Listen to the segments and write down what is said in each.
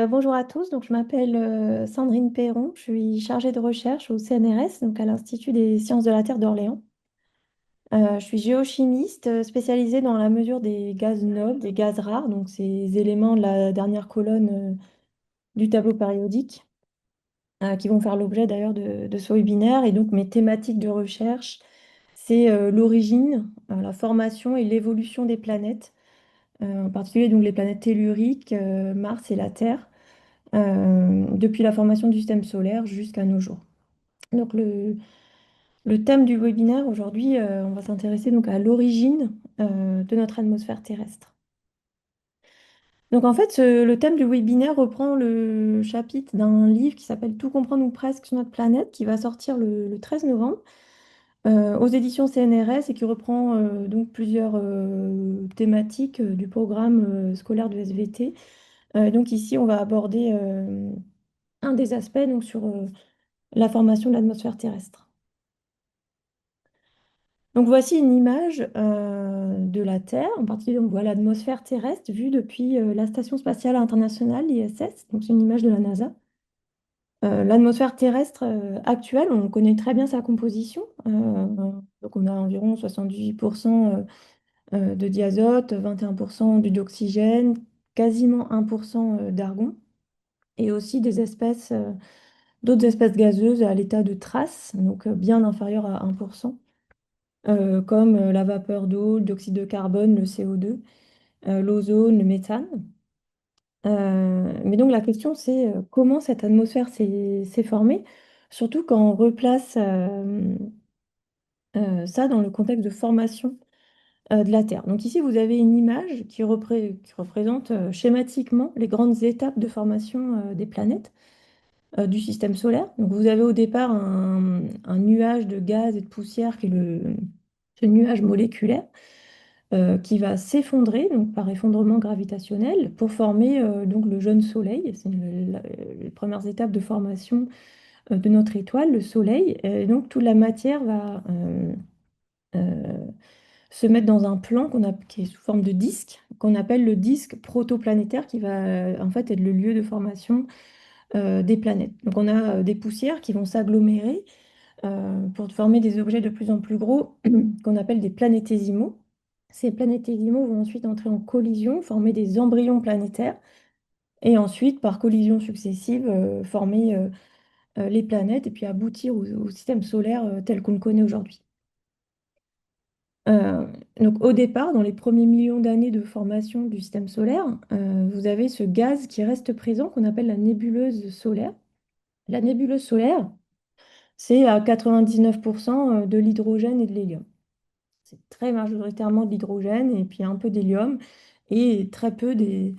Bonjour à tous, donc je m'appelle Sandrine Perron, je suis chargée de recherche au CNRS, donc à l'Institut des sciences de la Terre d'Orléans. Je suis géochimiste spécialisée dans la mesure des gaz nobles, des gaz rares, donc ces éléments de la dernière colonne du tableau périodique, qui vont faire l'objet d'ailleurs de ce webinaire. Et donc mes thématiques de recherche, c'est l'origine, la formation et l'évolution des planètes, en particulier donc les planètes telluriques, Mars et la Terre depuis la formation du système solaire jusqu'à nos jours. Donc le thème du webinaire aujourd'hui, on va s'intéresser donc à l'origine de notre atmosphère terrestre. Donc en fait, le thème du webinaire reprend le chapitre d'un livre qui s'appelle Tout comprendre ou presque sur notre planète, qui va sortir le 13 novembre aux éditions CNRS et qui reprend donc plusieurs thématiques du programme scolaire du SVT. Donc ici, on va aborder un des aspects donc, sur la formation de l'atmosphère terrestre. Donc voici une image de la Terre, en particulier on voit l'atmosphère terrestre vue depuis la Station spatiale internationale, l'ISS, donc c'est une image de la NASA. L'atmosphère terrestre actuelle, on connaît très bien sa composition. Donc on a environ 78% de diazote, 21% d'oxygène, quasiment 1% d'argon, et aussi des espèces, d'autres espèces gazeuses à l'état de trace, donc bien inférieur à 1%. Comme la vapeur d'eau, le dioxyde de carbone, le CO2, l'ozone, le méthane. Mais donc la question, c'est comment cette atmosphère s'est formée, surtout quand on replace ça dans le contexte de formation de la Terre. Donc ici, vous avez une image qui représente schématiquement les grandes étapes de formation des planètes du système solaire. Donc vous avez au départ un nuage de gaz et de poussière qui est ce nuage moléculaire qui va s'effondrer donc par effondrement gravitationnel pour former donc le jeune Soleil. C'est les premières étapes de formation de notre étoile, le Soleil. Et donc toute la matière va euh, se mettre dans un plan qui est sous forme de disque, qu'on appelle le disque protoplanétaire, qui va en fait être le lieu de formation des planètes. Donc on a des poussières qui vont s'agglomérer pour former des objets de plus en plus gros qu'on appelle des planétésimaux. Ces planétésimaux vont ensuite entrer en collision, former des embryons planétaires, et ensuite, par collision successive, former les planètes et puis aboutir au système solaire tel qu'on le connaît aujourd'hui. Euh, donc au départ, dans les premiers millions d'années de formation du système solaire, vous avez ce gaz qui reste présent qu'on appelle la nébuleuse solaire. La nébuleuse solaire, c'est à 99% de l'hydrogène et de l'hélium. C'est très majoritairement de l'hydrogène et puis un peu d'hélium et très peu des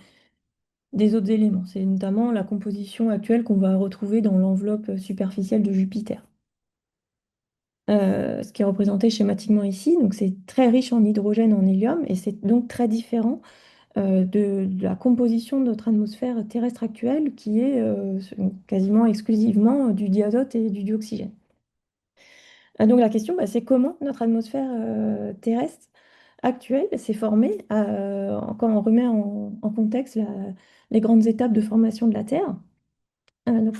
autres éléments. C'est notamment la composition actuelle qu'on va retrouver dans l'enveloppe superficielle de Jupiter. Ce qui est représenté schématiquement ici. Donc c'est très riche en hydrogène, en hélium, et c'est donc très différent de la composition de notre atmosphère terrestre actuelle, qui est quasiment exclusivement du diazote et du dioxygène. Donc la question, bah, c'est comment notre atmosphère terrestre actuelle s'est formée quand on remet en contexte les grandes étapes de formation de la Terre. Donc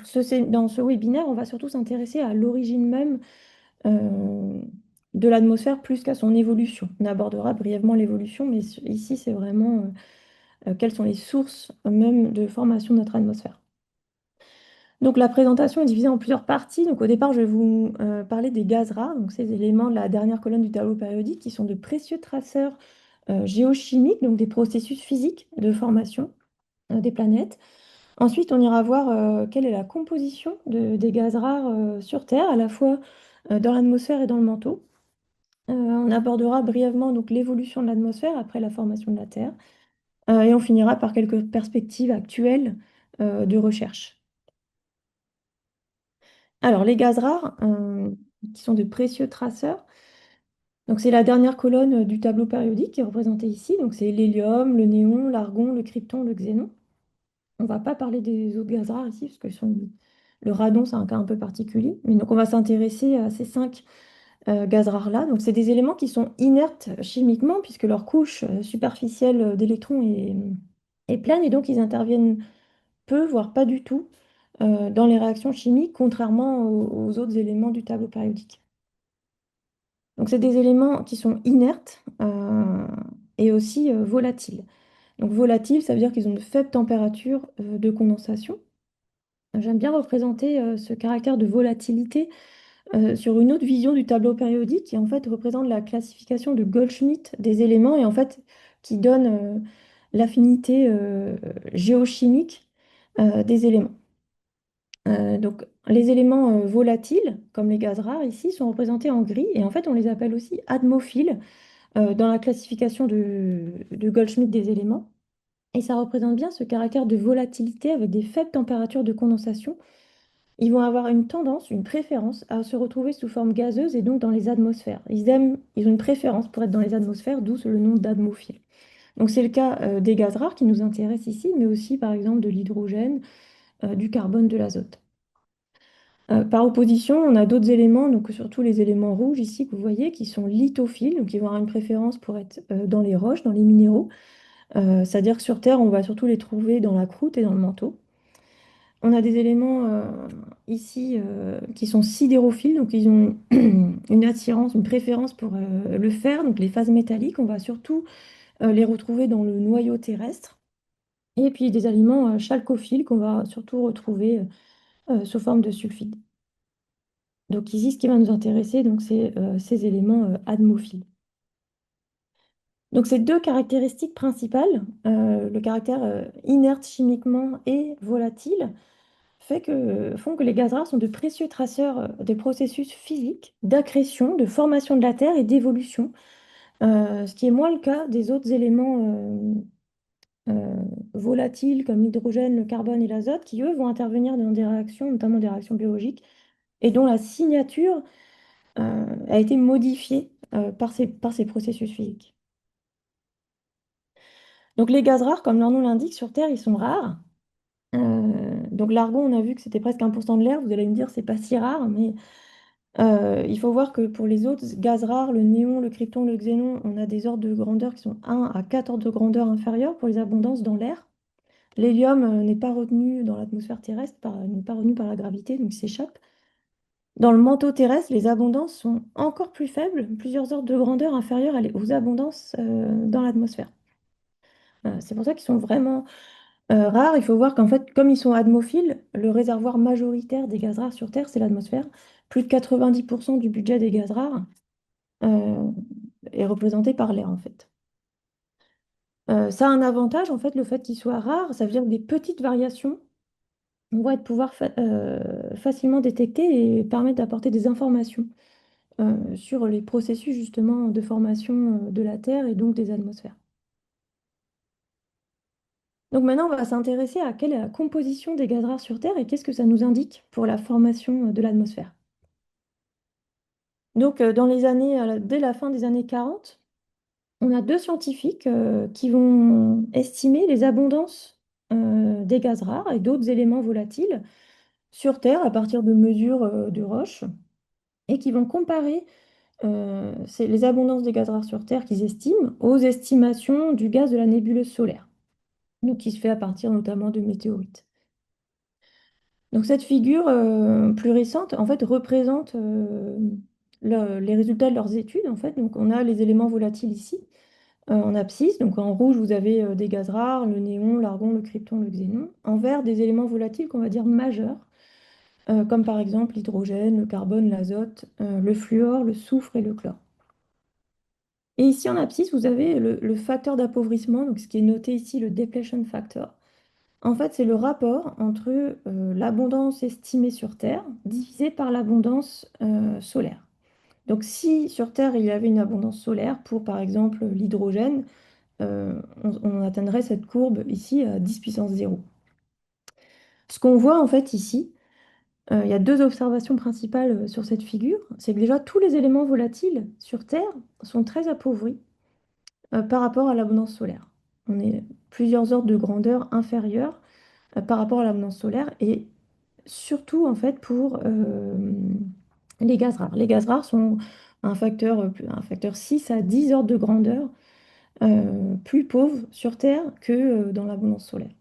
dans ce webinaire, on va surtout s'intéresser à l'origine même euh, de l'atmosphère plus qu'à son évolution. On abordera brièvement l'évolution, mais ici, c'est vraiment quelles sont les sources même de formation de notre atmosphère. Donc la présentation est divisée en plusieurs parties. Donc au départ, je vais vous parler des gaz rares, donc ces éléments de la dernière colonne du tableau périodique qui sont de précieux traceurs géochimiques, donc des processus physiques de formation des planètes. Ensuite, on ira voir quelle est la composition des gaz rares sur Terre, à la fois dans l'atmosphère et dans le manteau. On abordera brièvement donc l'évolution de l'atmosphère après la formation de la Terre. Et on finira par quelques perspectives actuelles de recherche. Alors, les gaz rares, qui sont de précieux traceurs, donc c'est la dernière colonne du tableau périodique qui est représentée ici. Donc c'est l'hélium, le néon, l'argon, le krypton, le xénon. On ne va pas parler des autres gaz rares ici, parce que le radon, c'est un cas un peu particulier. Mais donc on va s'intéresser à ces cinq gaz rares-là. Donc c'est des éléments qui sont inertes chimiquement, puisque leur couche superficielle d'électrons est pleine, et donc ils interviennent peu, voire pas du tout, dans les réactions chimiques, contrairement aux autres éléments du tableau périodique. Donc, c'est des éléments qui sont inertes et aussi volatiles. Donc, volatiles, ça veut dire qu'ils ont de faibles températures de condensation. J'aime bien représenter ce caractère de volatilité sur une autre vision du tableau périodique qui en fait représente la classification de Goldschmidt des éléments et en fait qui donne l'affinité géochimique des éléments. Donc les éléments volatiles, comme les gaz rares ici, sont représentés en gris et en fait on les appelle aussi atmophiles dans la classification de Goldschmidt des éléments. Et ça représente bien ce caractère de volatilité avec des faibles températures de condensation. Ils vont avoir une tendance, une préférence à se retrouver sous forme gazeuse et donc dans les atmosphères. Ils ont une préférence pour être dans les atmosphères, d'où le nom d'atmophile. Donc c'est le cas des gaz rares qui nous intéressent ici, mais aussi par exemple de l'hydrogène, du carbone, de l'azote. Par opposition, on a d'autres éléments, donc surtout les éléments rouges ici que vous voyez, qui sont lithophiles, donc qui vont avoir une préférence pour être dans les roches, dans les minéraux. C'est-à-dire que sur Terre, on va surtout les trouver dans la croûte et dans le manteau. On a des éléments ici qui sont sidérophiles, donc ils ont une attirance, une préférence pour le fer, donc les phases métalliques. On va surtout les retrouver dans le noyau terrestre. Et puis des aliments chalcophiles qu'on va surtout retrouver sous forme de sulfide. Donc ici, ce qui va nous intéresser, donc, c'est ces éléments atmophiles. Donc ces deux caractéristiques principales, le caractère inerte chimiquement et volatile, font que les gaz rares sont de précieux traceurs des processus physiques d'accrétion, de formation de la Terre et d'évolution, ce qui est moins le cas des autres éléments volatiles comme l'hydrogène, le carbone et l'azote, qui eux vont intervenir dans des réactions, notamment des réactions biologiques, et dont la signature a été modifiée par ces processus physiques. Donc les gaz rares, comme leur nom l'indique, sur Terre, ils sont rares. Donc l'argon, on a vu que c'était presque 1% de l'air. Vous allez me dire, c'est pas si rare, mais il faut voir que pour les autres gaz rares, le néon, le krypton, le xénon, on a des ordres de grandeur qui sont 1 à 4 ordres de grandeur inférieurs pour les abondances dans l'air. L'hélium n'est pas retenu dans l'atmosphère terrestre, n'est pas retenu par la gravité, donc il s'échappe. Dans le manteau terrestre, les abondances sont encore plus faibles, plusieurs ordres de grandeur inférieurs aux abondances dans l'atmosphère. C'est pour ça qu'ils sont vraiment rares. Il faut voir qu'en fait, comme ils sont atmophiles, le réservoir majoritaire des gaz rares sur Terre, c'est l'atmosphère. Plus de 90% du budget des gaz rares euh, est représenté par l'air, en fait. Ça a un avantage, en fait, le fait qu'ils soient rares, ça veut dire que des petites variations vont être pouvoir facilement détectées et permettre d'apporter des informations sur les processus, justement, de formation de la Terre et donc des atmosphères. Donc maintenant, on va s'intéresser à quelle est la composition des gaz rares sur Terre et qu'est-ce que ça nous indique pour la formation de l'atmosphère. Donc, dès la fin des années 40, on a deux scientifiques qui vont estimer les abondances des gaz rares et d'autres éléments volatiles sur Terre à partir de mesures de roches et qui vont comparer les abondances des gaz rares sur Terre qu'ils estiment aux estimations du gaz de la nébuleuse solaire, donc qui se fait à partir notamment de météorites. Donc cette figure plus récente, en fait, représente les résultats de leurs études. En fait. Donc on a les éléments volatiles ici, en abscisse. Donc en rouge, vous avez des gaz rares, le néon, l'argon, le krypton, le xénon. En vert, des éléments volatiles qu'on va dire majeurs, comme par exemple l'hydrogène, le carbone, l'azote, le fluor, le soufre et le chlore. Et ici en abscisse, vous avez le facteur d'appauvrissement, donc ce qui est noté ici, le depletion factor. En fait, c'est le rapport entre l'abondance estimée sur Terre divisée par l'abondance solaire. Donc, si sur Terre, il y avait une abondance solaire pour, par exemple, l'hydrogène, on atteindrait cette courbe ici à 10 puissance 0. Ce qu'on voit en fait ici, il y a deux observations principales sur cette figure. C'est que déjà, tous les éléments volatiles sur Terre sont très appauvris par rapport à l'abondance solaire. On est plusieurs ordres de grandeur inférieurs par rapport à l'abondance solaire et surtout en fait pour les gaz rares. Les gaz rares sont un facteur 6 à 10 ordres de grandeur plus pauvre sur Terre que dans l'abondance solaire.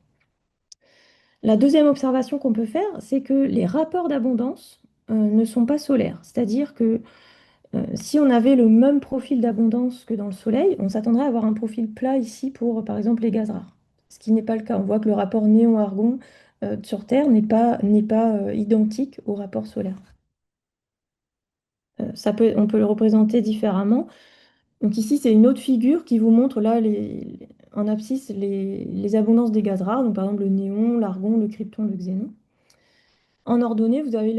La deuxième observation qu'on peut faire, c'est que les rapports d'abondance ne sont pas solaires. C'est-à-dire que si on avait le même profil d'abondance que dans le Soleil, on s'attendrait à avoir un profil plat ici pour, par exemple, les gaz rares. Ce qui n'est pas le cas. On voit que le rapport néon-argon sur Terre n'est pas identique au rapport solaire. On peut le représenter différemment. Donc ici, c'est une autre figure qui vous montre là en abscisse les abondances des gaz rares, donc par exemple le néon, l'argon, le krypton, le xénon. En ordonnée, vous avez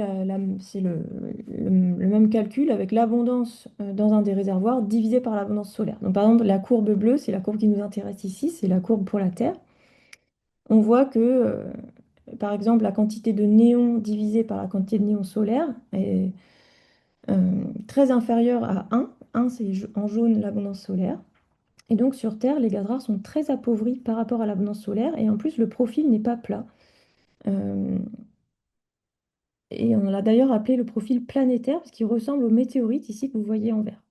c'est le même calcul avec l'abondance dans un des réservoirs divisé par l'abondance solaire. Donc par exemple, la courbe bleue, c'est la courbe qui nous intéresse ici, c'est la courbe pour la Terre. On voit que, par exemple, la quantité de néon divisée par la quantité de néon solaire est très inférieure à 1. 1, c'est en jaune l'abondance solaire. Et donc sur Terre, les gaz rares sont très appauvris par rapport à l'abondance solaire et en plus le profil n'est pas plat. Euh, et on l'a d'ailleurs appelé le profil planétaire parce qu'il ressemble aux météorites ici que vous voyez en vert.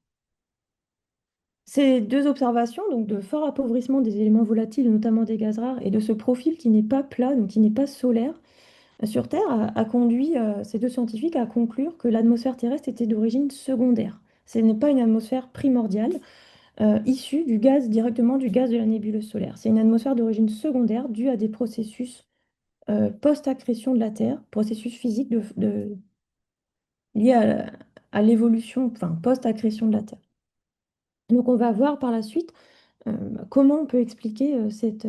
Ces deux observations, donc de fort appauvrissement des éléments volatiles, notamment des gaz rares, et de ce profil qui n'est pas plat, donc qui n'est pas solaire, sur Terre, a conduit ces deux scientifiques à conclure que l'atmosphère terrestre était d'origine secondaire. Ce n'est pas une atmosphère primordiale, issue du gaz, directement du gaz de la nébuleuse solaire. C'est une atmosphère d'origine secondaire due à des processus post-accrétion de la Terre, processus physiques liés à l'évolution, enfin post-accrétion de la Terre. Donc on va voir par la suite comment on peut expliquer cette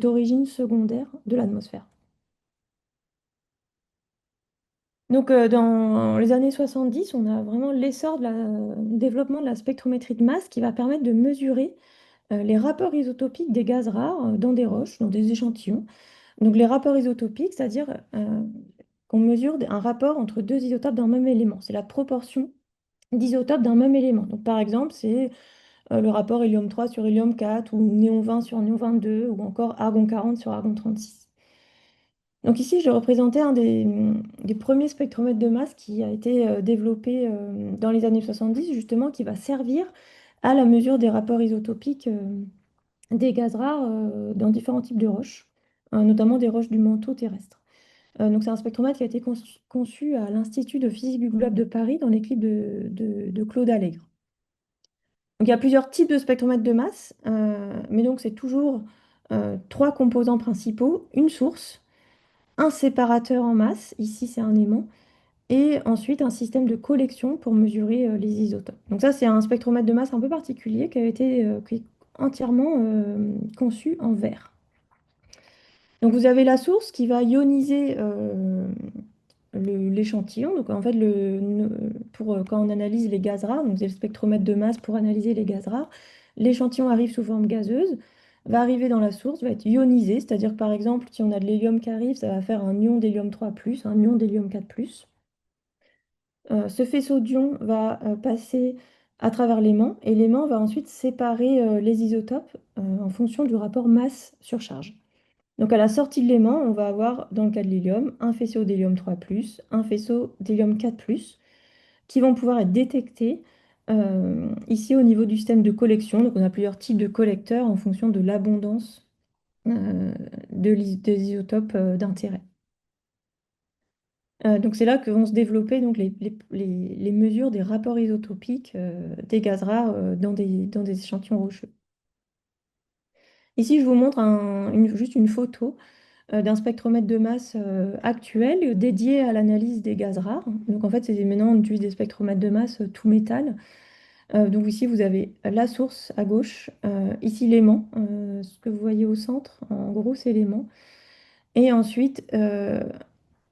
origine secondaire de l'atmosphère. Donc dans les années 70, on a vraiment l'essor du développement de la spectrométrie de masse qui va permettre de mesurer les rapports isotopiques des gaz rares dans des roches, dans des échantillons. Donc les rapports isotopiques, c'est-à-dire qu'on mesure un rapport entre deux isotopes d'un même élément. C'est la proportion d'isotopes d'un même élément. Donc par exemple, c'est le rapport hélium 3 sur hélium 4 ou néon 20 sur néon 22 ou encore argon 40 sur argon 36. Donc ici, j'ai représenté un des premiers spectromètres de masse qui a été développé dans les années 70, justement, qui va servir à la mesure des rapports isotopiques des gaz rares dans différents types de roches, notamment des roches du manteau terrestre. Donc c'est un spectromètre qui a été conçu à l'Institut de physique du globe de Paris dans l'équipe de Claude Allègre. Donc il y a plusieurs types de spectromètres de masse, mais donc c'est toujours trois composants principaux, une source, un séparateur en masse, ici c'est un aimant, et ensuite un système de collection pour mesurer les isotopes. Donc ça c'est un spectromètre de masse un peu particulier qui est entièrement conçu en verre. Donc vous avez la source qui va ioniser l'échantillon. Donc en fait, quand on analyse les gaz rares, donc c'est le spectromètre de masse pour analyser les gaz rares, l'échantillon arrive sous forme gazeuse, va arriver dans la source, va être ionisé, c'est-à-dire que par exemple, si on a de l'hélium qui arrive, ça va faire un ion d'hélium 3+, un ion d'hélium 4+. Ce faisceau d'ions va passer à travers l'aimant et l'aimant va ensuite séparer les isotopes en fonction du rapport masse-surcharge. Donc à la sortie de l'aimant, on va avoir, dans le cas de l'hélium, un faisceau d'hélium 3+, un faisceau d'hélium 4+, qui vont pouvoir être détectés ici au niveau du système de collection. Donc on a plusieurs types de collecteurs en fonction de l'abondance des isotopes d'intérêt. Donc c'est là que vont se développer donc, les mesures des rapports isotopiques des gaz rares dans des échantillons rocheux. Ici, je vous montre juste une photo d'un spectromètre de masse actuel dédié à l'analyse des gaz rares. Donc en fait, maintenant on utilise des spectromètres de masse tout métal. Donc ici, vous avez la source à gauche, ici l'aimant, ce que vous voyez au centre, en gros, c'est l'aimant. Et ensuite,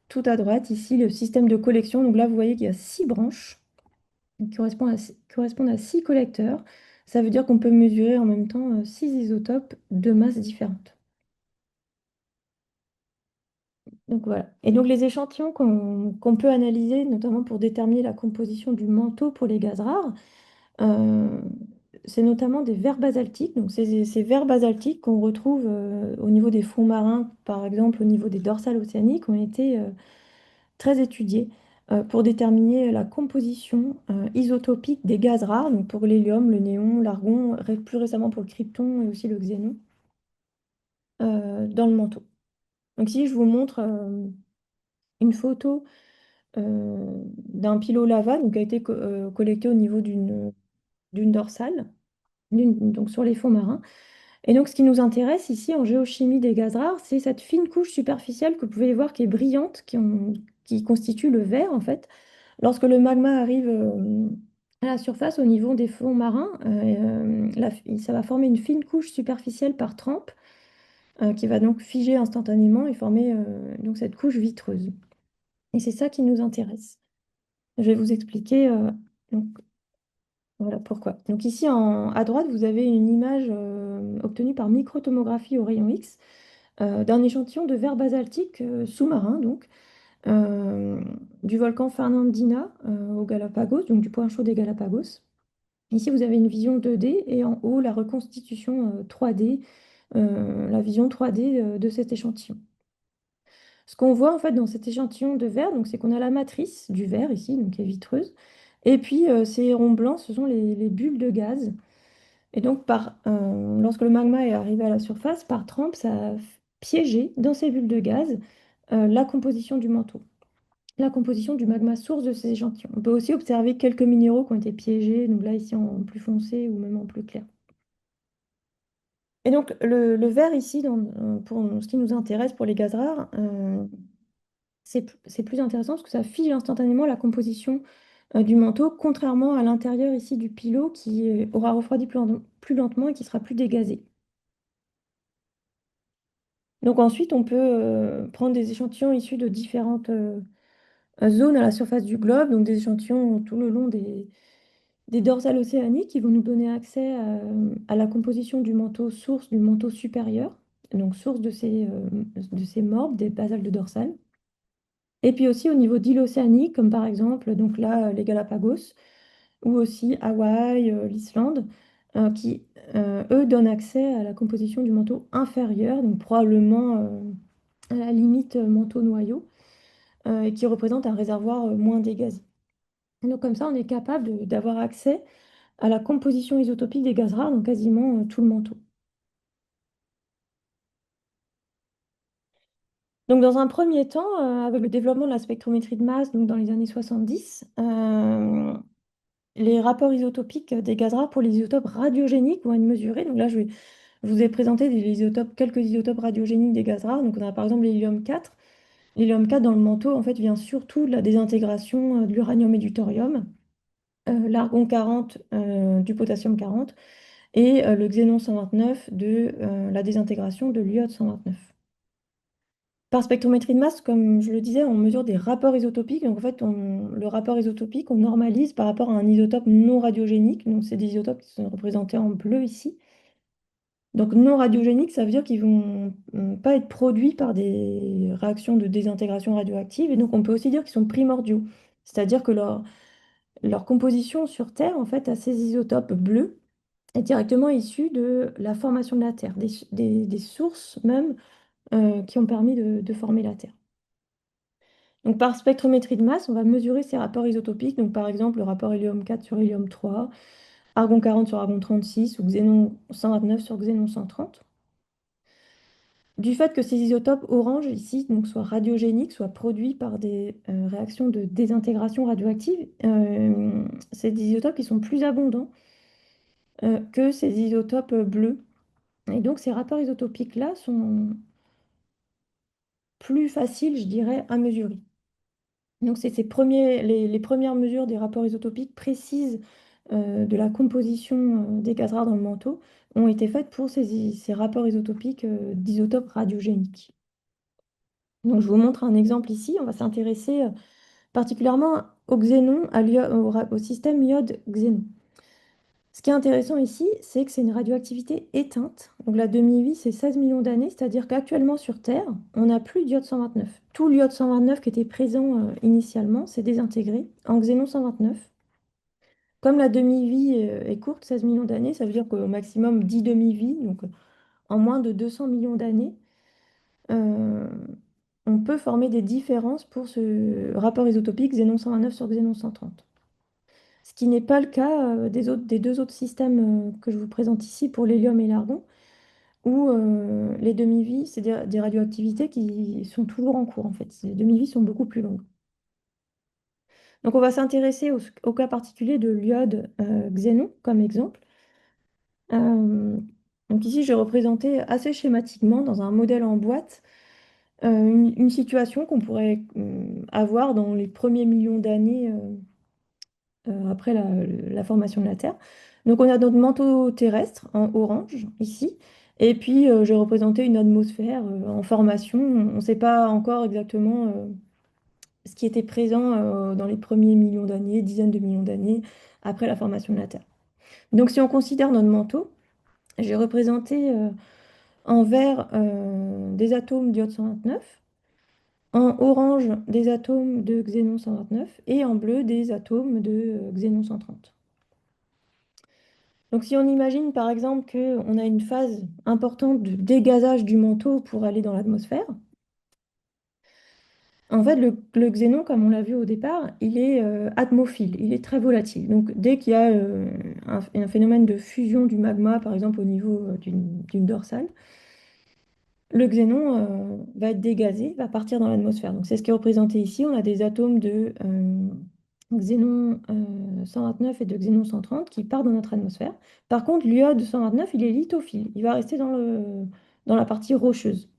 tout à droite, ici, le système de collection. Donc là, vous voyez qu'il y a 6 branches qui correspondent à 6 collecteurs. Ça veut dire qu'on peut mesurer en même temps 6 isotopes de masse différentes. Donc voilà. Et donc les échantillons qu'on peut analyser, notamment pour déterminer la composition du manteau pour les gaz rares, euh, c'est notamment des vers basaltiques. Donc ces vers basaltiques qu'on retrouve au niveau des fonds marins, par exemple au niveau des dorsales océaniques, ont été très étudiés pour déterminer la composition isotopique des gaz rares, donc pour l'hélium, le néon, l'argon, plus récemment pour le krypton et aussi le xénon, dans le manteau. Donc si je vous montre une photo d'un pilo lava donc, qui a été collecté au niveau d'une dorsale, donc sur les fonds marins. Et donc ce qui nous intéresse ici en géochimie des gaz rares, c'est cette fine couche superficielle que vous pouvez voir qui est brillante, qui constitue le verre en fait. Lorsque le magma arrive à la surface au niveau des fonds marins, ça va former une fine couche superficielle par trempe qui va donc figer instantanément et former donc cette couche vitreuse. Et c'est ça qui nous intéresse. Je vais vous expliquer donc, voilà pourquoi. Donc ici à droite, vous avez une image obtenue par microtomographie au rayon X d'un échantillon de verre basaltique sous-marin, donc euh, du volcan Fernandina aux Galapagos, donc du point chaud des Galapagos. Ici, vous avez une vision 2D et en haut, la reconstitution 3D, la vision 3D de cet échantillon. Ce qu'on voit en fait dans cet échantillon de verre, donc, c'est qu'on a la matrice du verre ici, donc qui est vitreuse, et puis ces ronds blancs, ce sont les bulles de gaz. Et donc, lorsque le magma est arrivé à la surface, par trempe, ça a piégé dans ces bulles de gaz la composition du manteau, la composition du magma source de ces échantillons. On peut aussi observer quelques minéraux qui ont été piégés, donc là ici en plus foncé ou même en plus clair. Et donc le verre ici, pour ce qui nous intéresse pour les gaz rares, c'est plus intéressant parce que ça fige instantanément la composition du manteau, contrairement à l'intérieur ici du pilo qui aura refroidi plus lentement et qui sera plus dégazé. Donc ensuite, on peut prendre des échantillons issus de différentes zones à la surface du globe, donc des échantillons tout le long des dorsales océaniques qui vont nous donner accès à la composition du manteau source, du manteau supérieur, donc source de ces morbes, des basaltes de dorsales. Et puis aussi au niveau d'îles océaniques, comme par exemple donc là, les Galapagos, ou aussi Hawaï, l'Islande, qui, eux, donnent accès à la composition du manteau inférieur, donc probablement à la limite manteau-noyau, et qui représente un réservoir moins dégazé. Et donc comme ça, on est capable d'avoir accès à la composition isotopique des gaz rares, donc quasiment tout le manteau. Donc dans un premier temps, avec le développement de la spectrométrie de masse, donc dans les années 70, les rapports isotopiques des gaz rares pour les isotopes radiogéniques vont être mesurés. Donc là, je vous ai présenté quelques isotopes radiogéniques des gaz rares. Donc on a par exemple l'hélium 4. L'hélium 4 dans le manteau, en fait, vient surtout de la désintégration de l'uranium et du thorium, l'argon 40 du potassium 40 et le xénon 129 de la désintégration de l'iode 129. Par spectrométrie de masse, comme je le disais, on mesure des rapports isotopiques. Donc en fait, le rapport isotopique, on normalise par rapport à un isotope non radiogénique. Donc c'est des isotopes qui sont représentés en bleu ici. Donc non radiogéniques, ça veut dire qu'ils vont pas être produits par des réactions de désintégration radioactive. Et donc on peut aussi dire qu'ils sont primordiaux. C'est-à-dire que leur composition sur Terre, en fait, à ces isotopes bleus, est directement issue de la formation de la Terre, des sources même qui ont permis de former la Terre. Donc par spectrométrie de masse, on va mesurer ces rapports isotopiques. Donc par exemple, le rapport hélium 4 sur hélium 3, argon 40 sur argon 36 ou xénon 129 sur xénon 130. Du fait que ces isotopes orange ici donc, soient radiogéniques, soient produits par des réactions de désintégration radioactive, c'est des isotopes qui sont plus abondants que ces isotopes bleus. Et donc ces rapports isotopiques-là sont plus faciles, je dirais, à mesurer. Donc c'est les premières mesures des rapports isotopiques précises de la composition des gaz rares dans le manteau ont été faites pour ces rapports isotopiques d'isotopes radiogéniques. Donc, je vous montre un exemple ici. On va s'intéresser particulièrement au xénon, au système iode-xénon. Ce qui est intéressant ici, c'est que c'est une radioactivité éteinte. Donc, la demi-vie, c'est 16 millions d'années, c'est-à-dire qu'actuellement sur Terre, on n'a plus d'iode 129. Tout l'iode 129 qui était présent initialement s'est désintégré en xénon 129. Comme la demi-vie est courte, 16 millions d'années, ça veut dire qu'au maximum 10 demi-vies, donc en moins de 200 millions d'années, euh, on peut former des différences pour ce rapport isotopique xénon 129 sur xénon 130. Ce qui n'est pas le cas des deux autres systèmes que je vous présente ici pour l'hélium et l'argon, où les demi-vies, c'est des radioactivités qui sont toujours en cours en fait. Les demi-vies sont beaucoup plus longues. Donc on va s'intéresser au cas particulier de l'iode xénon comme exemple. Euh, donc ici, j'ai représenté assez schématiquement dans un modèle en boîte une situation qu'on pourrait avoir dans les premiers millions d'années après la formation de la Terre. Donc on a notre manteau terrestre en orange ici, et puis j'ai représenté une atmosphère en formation. On ne sait pas encore exactement ce qui était présent dans les premiers millions d'années, dizaines de millions d'années après la formation de la Terre. Donc si on considère notre manteau, j'ai représenté en vert des atomes d'iode 129, en orange des atomes de xénon 129 et en bleu des atomes de xénon 130. Donc si on imagine par exemple qu'on a une phase importante de dégazage du manteau pour aller dans l'atmosphère, en fait le xénon, comme on l'a vu au départ, il est atmophile, il est très volatile. Donc dès qu'il y a un phénomène de fusion du magma, par exemple au niveau d'une dorsale, le xénon va être dégazé, va partir dans l'atmosphère. Donc c'est ce qui est représenté ici. On a des atomes de xénon 129 et de xénon 130 qui partent dans notre atmosphère. Par contre, l'iode 129, il est lithophile. Il va rester dans la partie rocheuse.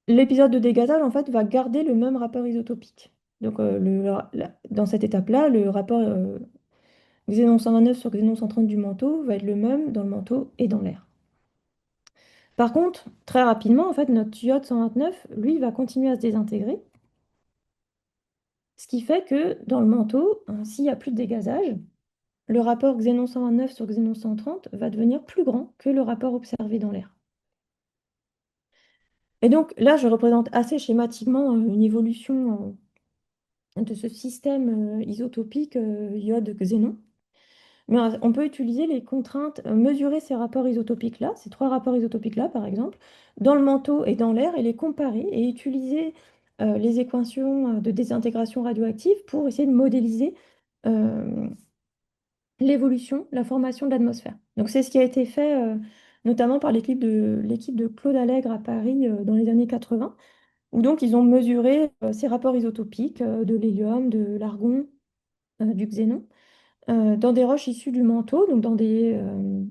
L'épisode de dégazage, en fait, va garder le même rapport isotopique. Donc dans cette étape-là, le rapport xénon 129 sur xénon 130 du manteau va être le même dans le manteau et dans l'air. Par contre, très rapidement, en fait, notre iode 129, lui, va continuer à se désintégrer, ce qui fait que dans le manteau, s'il n'y a plus de dégazage, le rapport xénon 129 sur xénon 130 va devenir plus grand que le rapport observé dans l'air. Et donc là, je représente assez schématiquement une évolution de ce système isotopique iode-xénon. Mais on peut utiliser les contraintes, mesurer ces rapports isotopiques-là, ces trois rapports isotopiques-là, par exemple, dans le manteau et dans l'air, et les comparer et utiliser les équations de désintégration radioactive pour essayer de modéliser euh, l'évolution, la formation de l'atmosphère. Donc c'est ce qui a été fait notamment par l'équipe de Claude Allègre à Paris dans les années 80, où donc ils ont mesuré ces rapports isotopiques de l'hélium, de l'argon, du xénon dans des roches issues du manteau, donc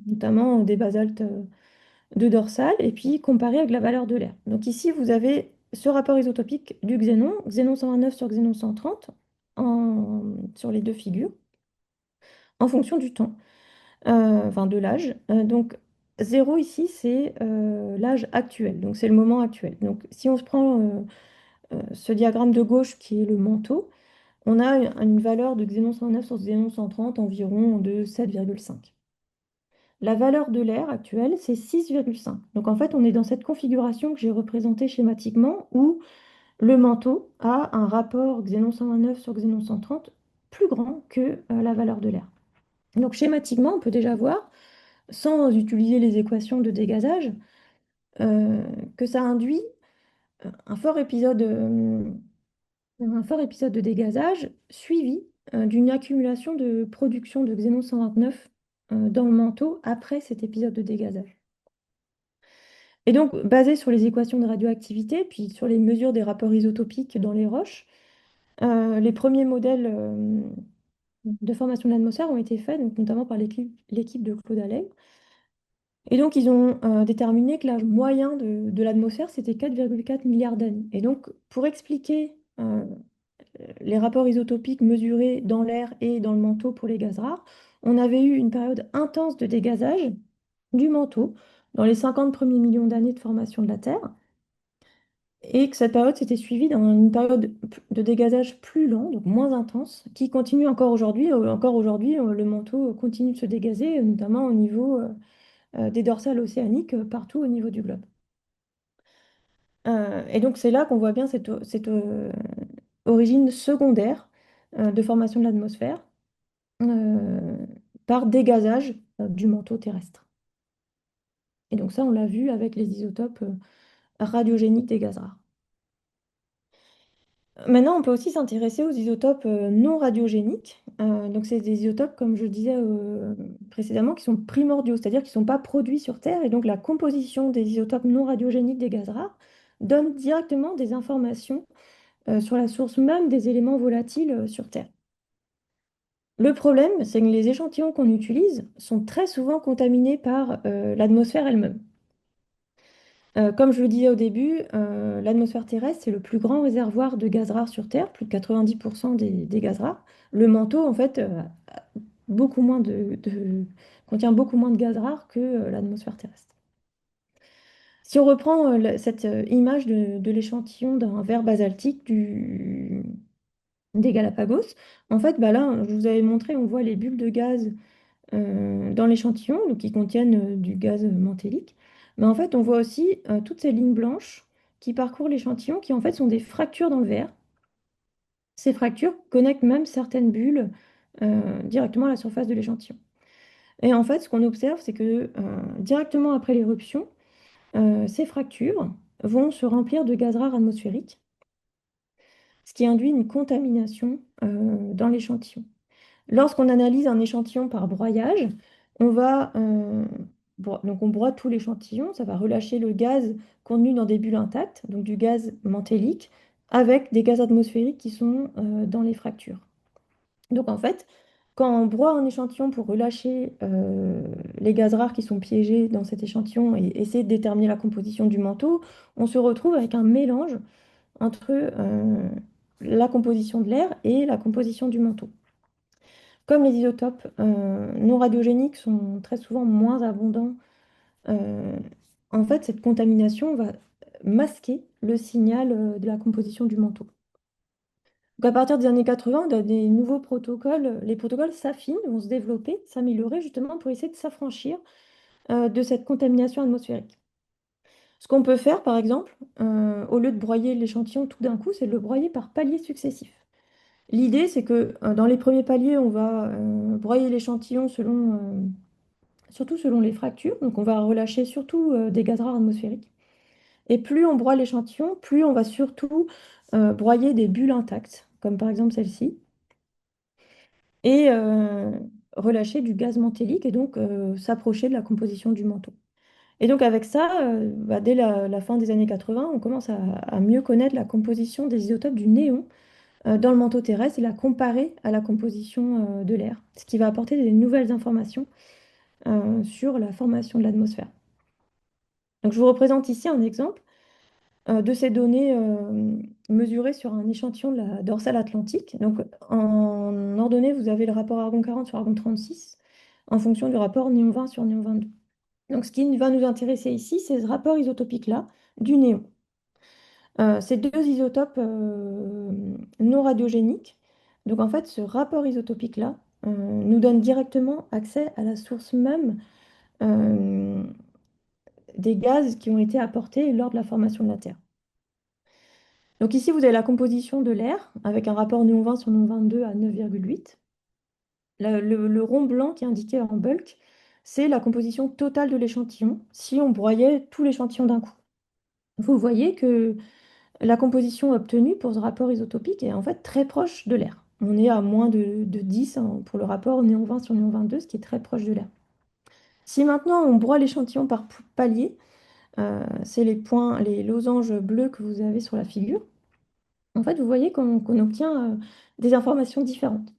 notamment des basaltes de dorsale, et puis comparé avec la valeur de l'air. Donc ici, vous avez ce rapport isotopique du xénon, xénon 129 sur xénon 130, sur les deux figures, en fonction du temps, enfin de l'âge. Donc 0 ici, c'est l'âge actuel, donc c'est le moment actuel. Donc si on se prend ce diagramme de gauche qui est le manteau, on a une valeur de xénon 109 sur xénon 130 environ de 7,5. La valeur de l'air actuelle, c'est 6,5. Donc en fait, on est dans cette configuration que j'ai représentée schématiquement où le manteau a un rapport xénon 129 sur xénon 130 plus grand que la valeur de l'air. Donc schématiquement, on peut déjà voir, sans utiliser les équations de dégazage, euh, que ça induit un fort épisode, euh, un fort épisode de dégazage suivi d'une accumulation de production de xénon 129 dans le manteau après cet épisode de dégazage. Et donc, basé sur les équations de radioactivité, puis sur les mesures des rapports isotopiques dans les roches, les premiers modèles de formation de l'atmosphère ont été faits, donc, notamment par l'équipe de Claude Allègre. Et donc, ils ont déterminé que l'âge moyen de l'atmosphère, c'était 4,4 milliards d'années. Et donc, pour expliquer les rapports isotopiques mesurés dans l'air et dans le manteau pour les gaz rares, on avait eu une période intense de dégazage du manteau dans les 50 premiers millions d'années de formation de la Terre, et que cette période s'était suivie d'une période de dégazage plus lent, donc moins intense, qui continue encore aujourd'hui. Encore aujourd'hui, le manteau continue de se dégazer, notamment au niveau des dorsales océaniques, partout au niveau du globe. Et donc c'est là qu'on voit bien cette origine secondaire de formation de l'atmosphère euh, par dégazage du manteau terrestre. Et donc ça, on l'a vu avec les isotopes radiogéniques des gaz rares. Maintenant, on peut aussi s'intéresser aux isotopes non radiogéniques. Donc, c'est des isotopes, comme je disais précédemment, qui sont primordiaux, c'est-à-dire qui ne sont pas produits sur Terre. Et donc, la composition des isotopes non radiogéniques des gaz rares donne directement des informations sur la source même des éléments volatiles sur Terre. Le problème, c'est que les échantillons qu'on utilise sont très souvent contaminés par l'atmosphère elle-même. Comme je le disais au début, l'atmosphère terrestre, c'est le plus grand réservoir de gaz rares sur Terre, plus de 90% des gaz rares. Le manteau, en fait, a beaucoup moins contient beaucoup moins de gaz rares que l'atmosphère terrestre. Si on reprend cette image de l'échantillon d'un verre basaltique des Galapagos, en fait, bah là, je vous avais montré, on voit les bulles de gaz dans l'échantillon, donc qui contiennent du gaz mantélique. Mais en fait, on voit aussi toutes ces lignes blanches qui parcourent l'échantillon, qui en fait sont des fractures dans le verre. Ces fractures connectent même certaines bulles directement à la surface de l'échantillon. Et en fait, ce qu'on observe, c'est que directement après l'éruption, ces fractures vont se remplir de gaz rare atmosphérique, ce qui induit une contamination dans l'échantillon. Lorsqu'on analyse un échantillon par broyage, on va, donc on broie tout l'échantillon, ça va relâcher le gaz contenu dans des bulles intactes, donc du gaz mantélique, avec des gaz atmosphériques qui sont dans les fractures. Donc en fait, quand on broie un échantillon pour relâcher les gaz rares qui sont piégés dans cet échantillon et essayer de déterminer la composition du manteau, on se retrouve avec un mélange entre la composition de l'air et la composition du manteau. Comme les isotopes non radiogéniques sont très souvent moins abondants, euh, en fait, cette contamination va masquer le signal de la composition du manteau. Donc, à partir des années 80, on a des nouveaux protocoles. Les protocoles s'affinent, vont se développer, s'améliorer justement pour essayer de s'affranchir de cette contamination atmosphérique. Ce qu'on peut faire, par exemple, au lieu de broyer l'échantillon tout d'un coup, c'est de le broyer par paliers successifs. L'idée, c'est que dans les premiers paliers, on va broyer l'échantillon surtout selon les fractures. Donc, on va relâcher surtout des gaz rares atmosphériques. Et plus on broie l'échantillon, plus on va surtout broyer des bulles intactes, comme par exemple celle-ci, et relâcher du gaz mantélique et donc s'approcher de la composition du manteau. Et donc, avec ça, dès la fin des années 80, on commence à mieux connaître la composition des isotopes du néon dans le manteau terrestre et la comparer à la composition de l'air, ce qui va apporter des nouvelles informations sur la formation de l'atmosphère. Donc, je vous représente ici un exemple de ces données mesurées sur un échantillon de la dorsale atlantique. Donc, en ordonnée, vous avez le rapport argon 40 sur argon 36 en fonction du rapport néon 20 sur néon 22. Donc, ce qui va nous intéresser ici, c'est ce rapport isotopique-là du néon. Ces deux isotopes non radiogéniques. Donc, en fait, ce rapport isotopique-là nous donne directement accès à la source même euh, des gaz qui ont été apportés lors de la formation de la Terre. Donc ici, vous avez la composition de l'air avec un rapport néon 20 sur néon 22 à 9,8. Le rond blanc qui est indiqué en bulk, c'est la composition totale de l'échantillon si on broyait tout l'échantillon d'un coup. Vous voyez que la composition obtenue pour ce rapport isotopique est en fait très proche de l'air. On est à moins de 10 pour le rapport néon 20 sur néon 22, ce qui est très proche de l'air. Si maintenant on broie l'échantillon par palier, c'est les points, les losanges bleus que vous avez sur la figure. En fait, vous voyez qu'on obtient des informations différentes.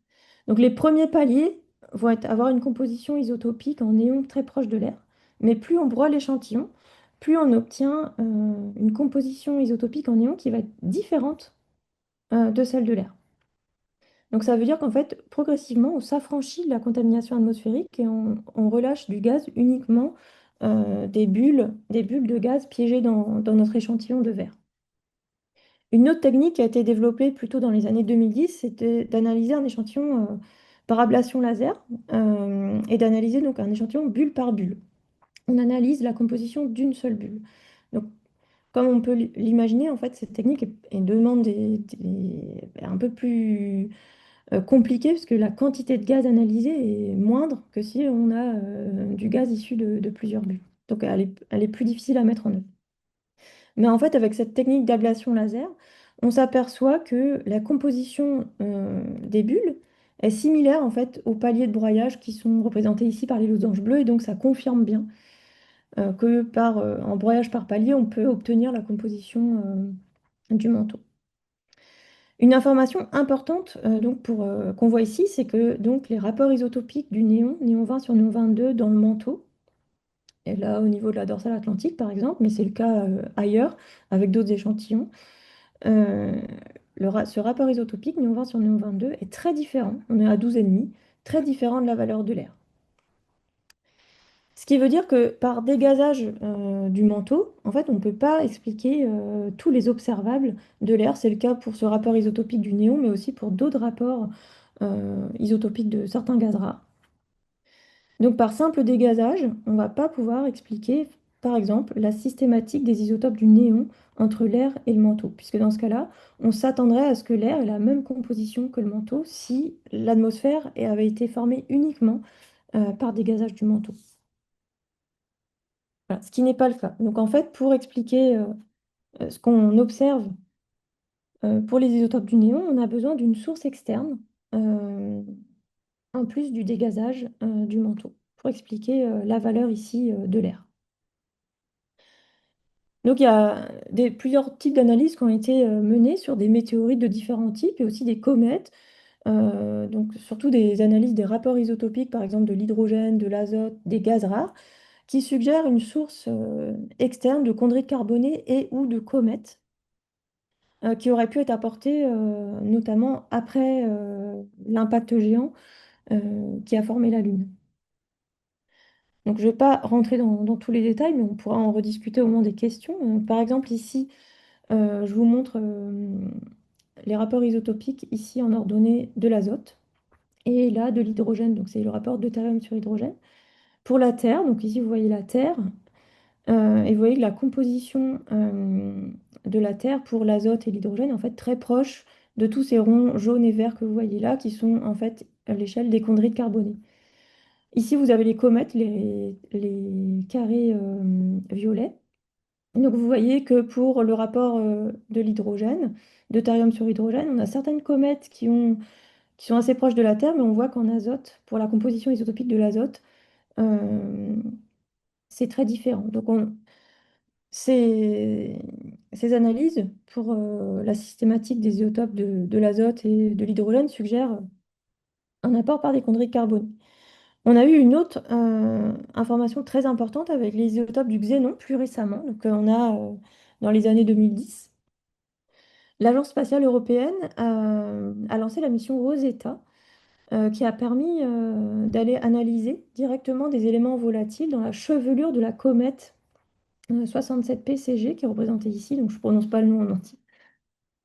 Donc, les premiers paliers vont avoir une composition isotopique en néon très proche de l'air. Mais plus on broie l'échantillon, plus on obtient une composition isotopique en néon qui va être différente de celle de l'air. Donc, ça veut dire qu'en fait, progressivement, on s'affranchit de la contamination atmosphérique et on relâche du gaz uniquement des bulles de gaz piégées dans notre échantillon de verre. Une autre technique qui a été développée plutôt dans les années 2010, c'était d'analyser un échantillon par ablation laser et d'analyser donc un échantillon bulle par bulle. On analyse la composition d'une seule bulle. Donc, comme on peut l'imaginer, en fait, cette technique demande un peu plus compliquée parce que la quantité de gaz analysé est moindre que si on a du gaz issu de plusieurs bulles. Donc, elle est plus difficile à mettre en œuvre. Mais en fait, avec cette technique d'ablation laser, on s'aperçoit que la composition des bulles est similaire en fait aux paliers de broyage qui sont représentés ici par les losanges bleues, et donc ça confirme bien que en broyage par palier, on peut obtenir la composition du manteau. Une information importante qu'on voit ici, c'est que donc, les rapports isotopiques du néon, néon 20 sur néon 22 dans le manteau, et là au niveau de la dorsale atlantique par exemple, mais c'est le cas ailleurs avec d'autres échantillons, euh, ce rapport isotopique néon 20 sur néon 22 est très différent, on est à 12,5, très différent de la valeur de l'air. Ce qui veut dire que par dégazage du manteau, en fait, on ne peut pas expliquer tous les observables de l'air. C'est le cas pour ce rapport isotopique du néon, mais aussi pour d'autres rapports isotopiques de certains gaz rares. Donc par simple dégazage, on ne va pas pouvoir expliquer, par exemple, la systématique des isotopes du néon entre l'air et le manteau, puisque dans ce cas-là, on s'attendrait à ce que l'air ait la même composition que le manteau si l'atmosphère avait été formée uniquement par dégazage du manteau. Voilà, ce qui n'est pas le cas. Donc en fait, pour expliquer ce qu'on observe pour les isotopes du néon, on a besoin d'une source externe, euh, en plus du dégazage du manteau, pour expliquer la valeur ici de l'air. Donc il y a plusieurs types d'analyses qui ont été menées sur des météorites de différents types et aussi des comètes. Donc surtout des analyses des rapports isotopiques, par exemple de l'hydrogène, de l'azote, des gaz rares, qui suggèrent une source externe de chondrites carbonées et ou de comètes qui aurait pu être apportée notamment après l'impact géant qui a formé la Lune. Donc je ne vais pas rentrer dans tous les détails, mais on pourra en rediscuter au moment des questions. Par exemple, ici, je vous montre les rapports isotopiques, ici en ordonnée de l'azote, et là de l'hydrogène, donc c'est le rapport deutérium sur hydrogène. Pour la Terre, donc ici vous voyez la Terre, et vous voyez que la composition de la Terre pour l'azote et l'hydrogène est en fait très proche de tous ces ronds jaunes et verts que vous voyez là, qui sont en fait à l'échelle des chondrites carbonées. Ici, vous avez les comètes, les carrés violets. Donc vous voyez que pour le rapport de l'hydrogène, deutérium sur hydrogène, on a certaines comètes qui sont assez proches de la Terre, mais on voit qu'en azote, pour la composition isotopique de l'azote, euh, c'est très différent. Ces, ces analyses pour la systématique des isotopes de l'azote et de l'hydrogène suggèrent un apport par des chondrites carbonées. On a eu une autre information très importante avec les isotopes du xénon plus récemment. Donc, on a dans les années 2010, l'Agence spatiale européenne a lancé la mission Rosetta, qui a permis d'aller analyser directement des éléments volatiles dans la chevelure de la comète 67 PCG, qui est représentée ici, donc je ne prononce pas le nom en entier.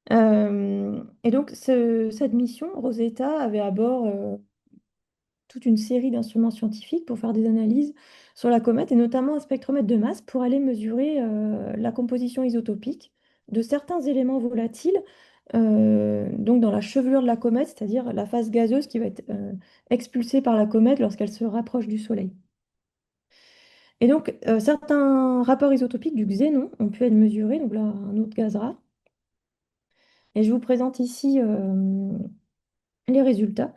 Et donc, cette mission, Rosetta, avait à bord toute une série d'instruments scientifiques pour faire des analyses sur la comète, et notamment un spectromètre de masse pour aller mesurer la composition isotopique de certains éléments volatiles, donc dans la chevelure de la comète, c'est-à-dire la phase gazeuse qui va être expulsée par la comète lorsqu'elle se rapproche du Soleil. Et donc, certains rapports isotopiques du xénon ont pu être mesurés, donc là, un autre gaz rare. Et je vous présente ici les résultats.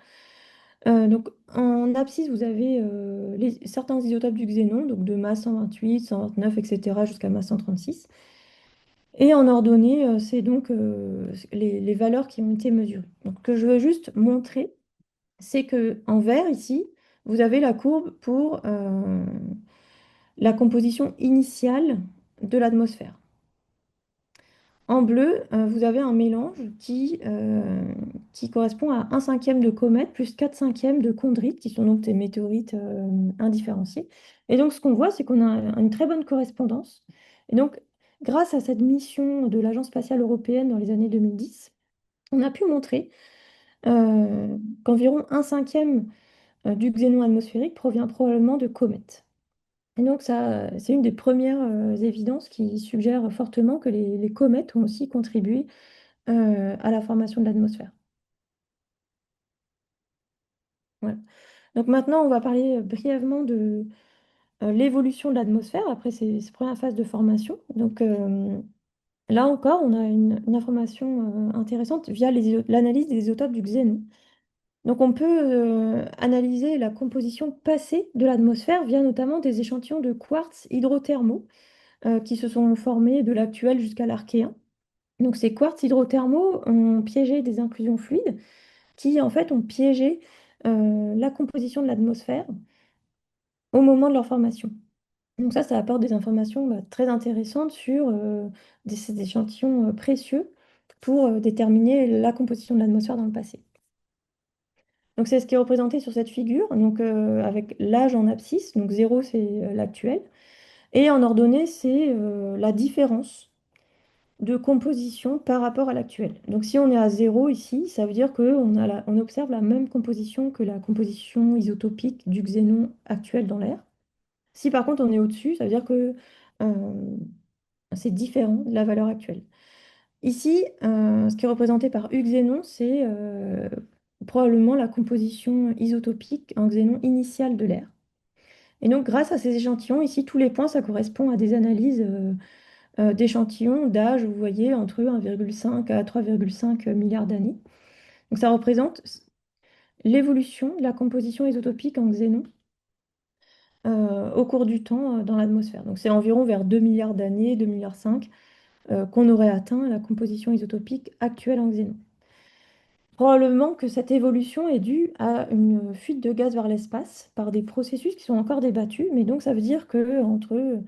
Donc, en abscisse, vous avez certains isotopes du xénon, donc de masse 128, 129, etc., jusqu'à masse 136. Et en ordonnée, c'est donc les valeurs qui ont été mesurées. Donc, ce que je veux juste montrer, c'est que en vert, ici, vous avez la courbe pour la composition initiale de l'atmosphère. En bleu, vous avez un mélange qui correspond à 1/5 de comète plus 4/5 de chondrites, qui sont donc des météorites indifférenciées. Et donc, ce qu'on voit, c'est qu'on a une très bonne correspondance. Et donc, grâce à cette mission de l'Agence spatiale européenne dans les années 2010, on a pu montrer qu'environ 1/5 du xénon atmosphérique provient probablement de comètes. Et donc, ça, c'est une des premières évidences qui suggère fortement que les comètes ont aussi contribué à la formation de l'atmosphère. Voilà. Donc maintenant, on va parler brièvement de l'évolution de l'atmosphère après ces premières phases de formation. Donc, Là encore, on a une information intéressante via l'analyse des isotopes du xénon. Donc on peut analyser la composition passée de l'atmosphère via notamment des échantillons de quartz hydrothermaux qui se sont formés de l'actuel jusqu'à l'archéen. Donc ces quartz hydrothermaux ont piégé des inclusions fluides qui en fait ont piégé la composition de l'atmosphère au moment de leur formation. Donc ça apporte des informations très intéressantes sur ces échantillons précieux pour déterminer la composition de l'atmosphère dans le passé. Donc c'est ce qui est représenté sur cette figure, donc avec l'âge en abscisse, donc 0 c'est l'actuel, et en ordonnée c'est la différence de composition par rapport à l'actuel. Donc si on est à 0 ici, ça veut dire on observe la même composition que la composition isotopique du xénon actuel dans l'air. Si par contre on est au-dessus, ça veut dire que euh, c'est différent de la valeur actuelle. Ici, ce qui est représenté par U-xénon, c'est probablement la composition isotopique en xénon initial de l'air. Et donc, grâce à ces échantillons, ici, tous les points, ça correspond à des analyses d'échantillons d'âge, vous voyez, entre 1,5 à 3,5 milliards d'années. Donc, ça représente l'évolution de la composition isotopique en xénon au cours du temps dans l'atmosphère. Donc, c'est environ vers 2 milliards d'années, 2,5 milliards, qu'on aurait atteint la composition isotopique actuelle en xénon. Probablement que cette évolution est due à une fuite de gaz vers l'espace par des processus qui sont encore débattus, mais donc ça veut dire que entre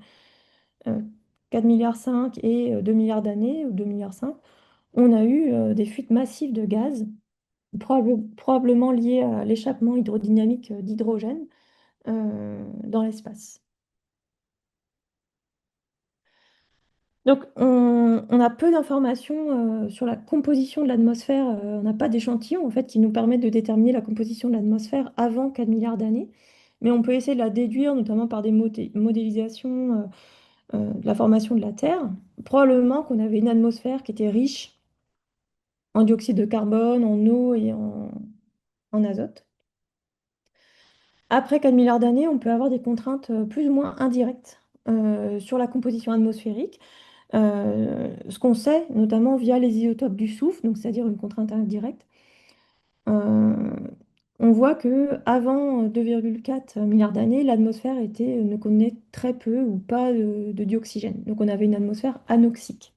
4,5 milliards et 2 milliards d'années, ou 2,5 milliards, on a eu des fuites massives de gaz, probablement liées à l'échappement hydrodynamique d'hydrogène dans l'espace. Donc, on a peu d'informations sur la composition de l'atmosphère. On n'a pas d'échantillon en fait qui nous permettent de déterminer la composition de l'atmosphère avant 4 milliards d'années. Mais on peut essayer de la déduire, notamment par des modélisations de la formation de la Terre. Probablement qu'on avait une atmosphère qui était riche en dioxyde de carbone, en eau et en azote. Après 4 milliards d'années, on peut avoir des contraintes plus ou moins indirectes sur la composition atmosphérique. Ce qu'on sait, notamment via les isotopes du soufre, donc c'est-à-dire une contrainte indirecte, euh, on voit que avant 2,4 milliards d'années, l'atmosphère ne contenait très peu ou pas de dioxygène. Donc on avait une atmosphère anoxique.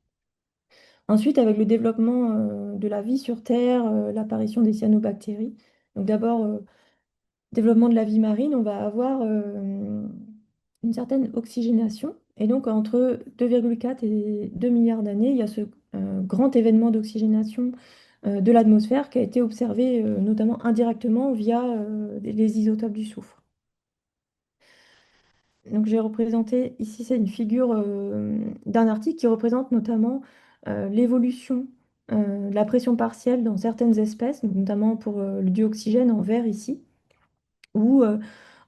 Ensuite, avec le développement de la vie sur Terre, l'apparition des cyanobactéries, donc d'abord développement de la vie marine, on va avoir une certaine oxygénation. Et donc, entre 2,4 et 2 milliards d'années, il y a ce grand événement d'oxygénation de l'atmosphère qui a été observé notamment indirectement via les isotopes du soufre. Donc, j'ai représenté ici, c'est une figure d'un article qui représente notamment l'évolution de la pression partielle dans certaines espèces, donc notamment pour le dioxygène en vert ici où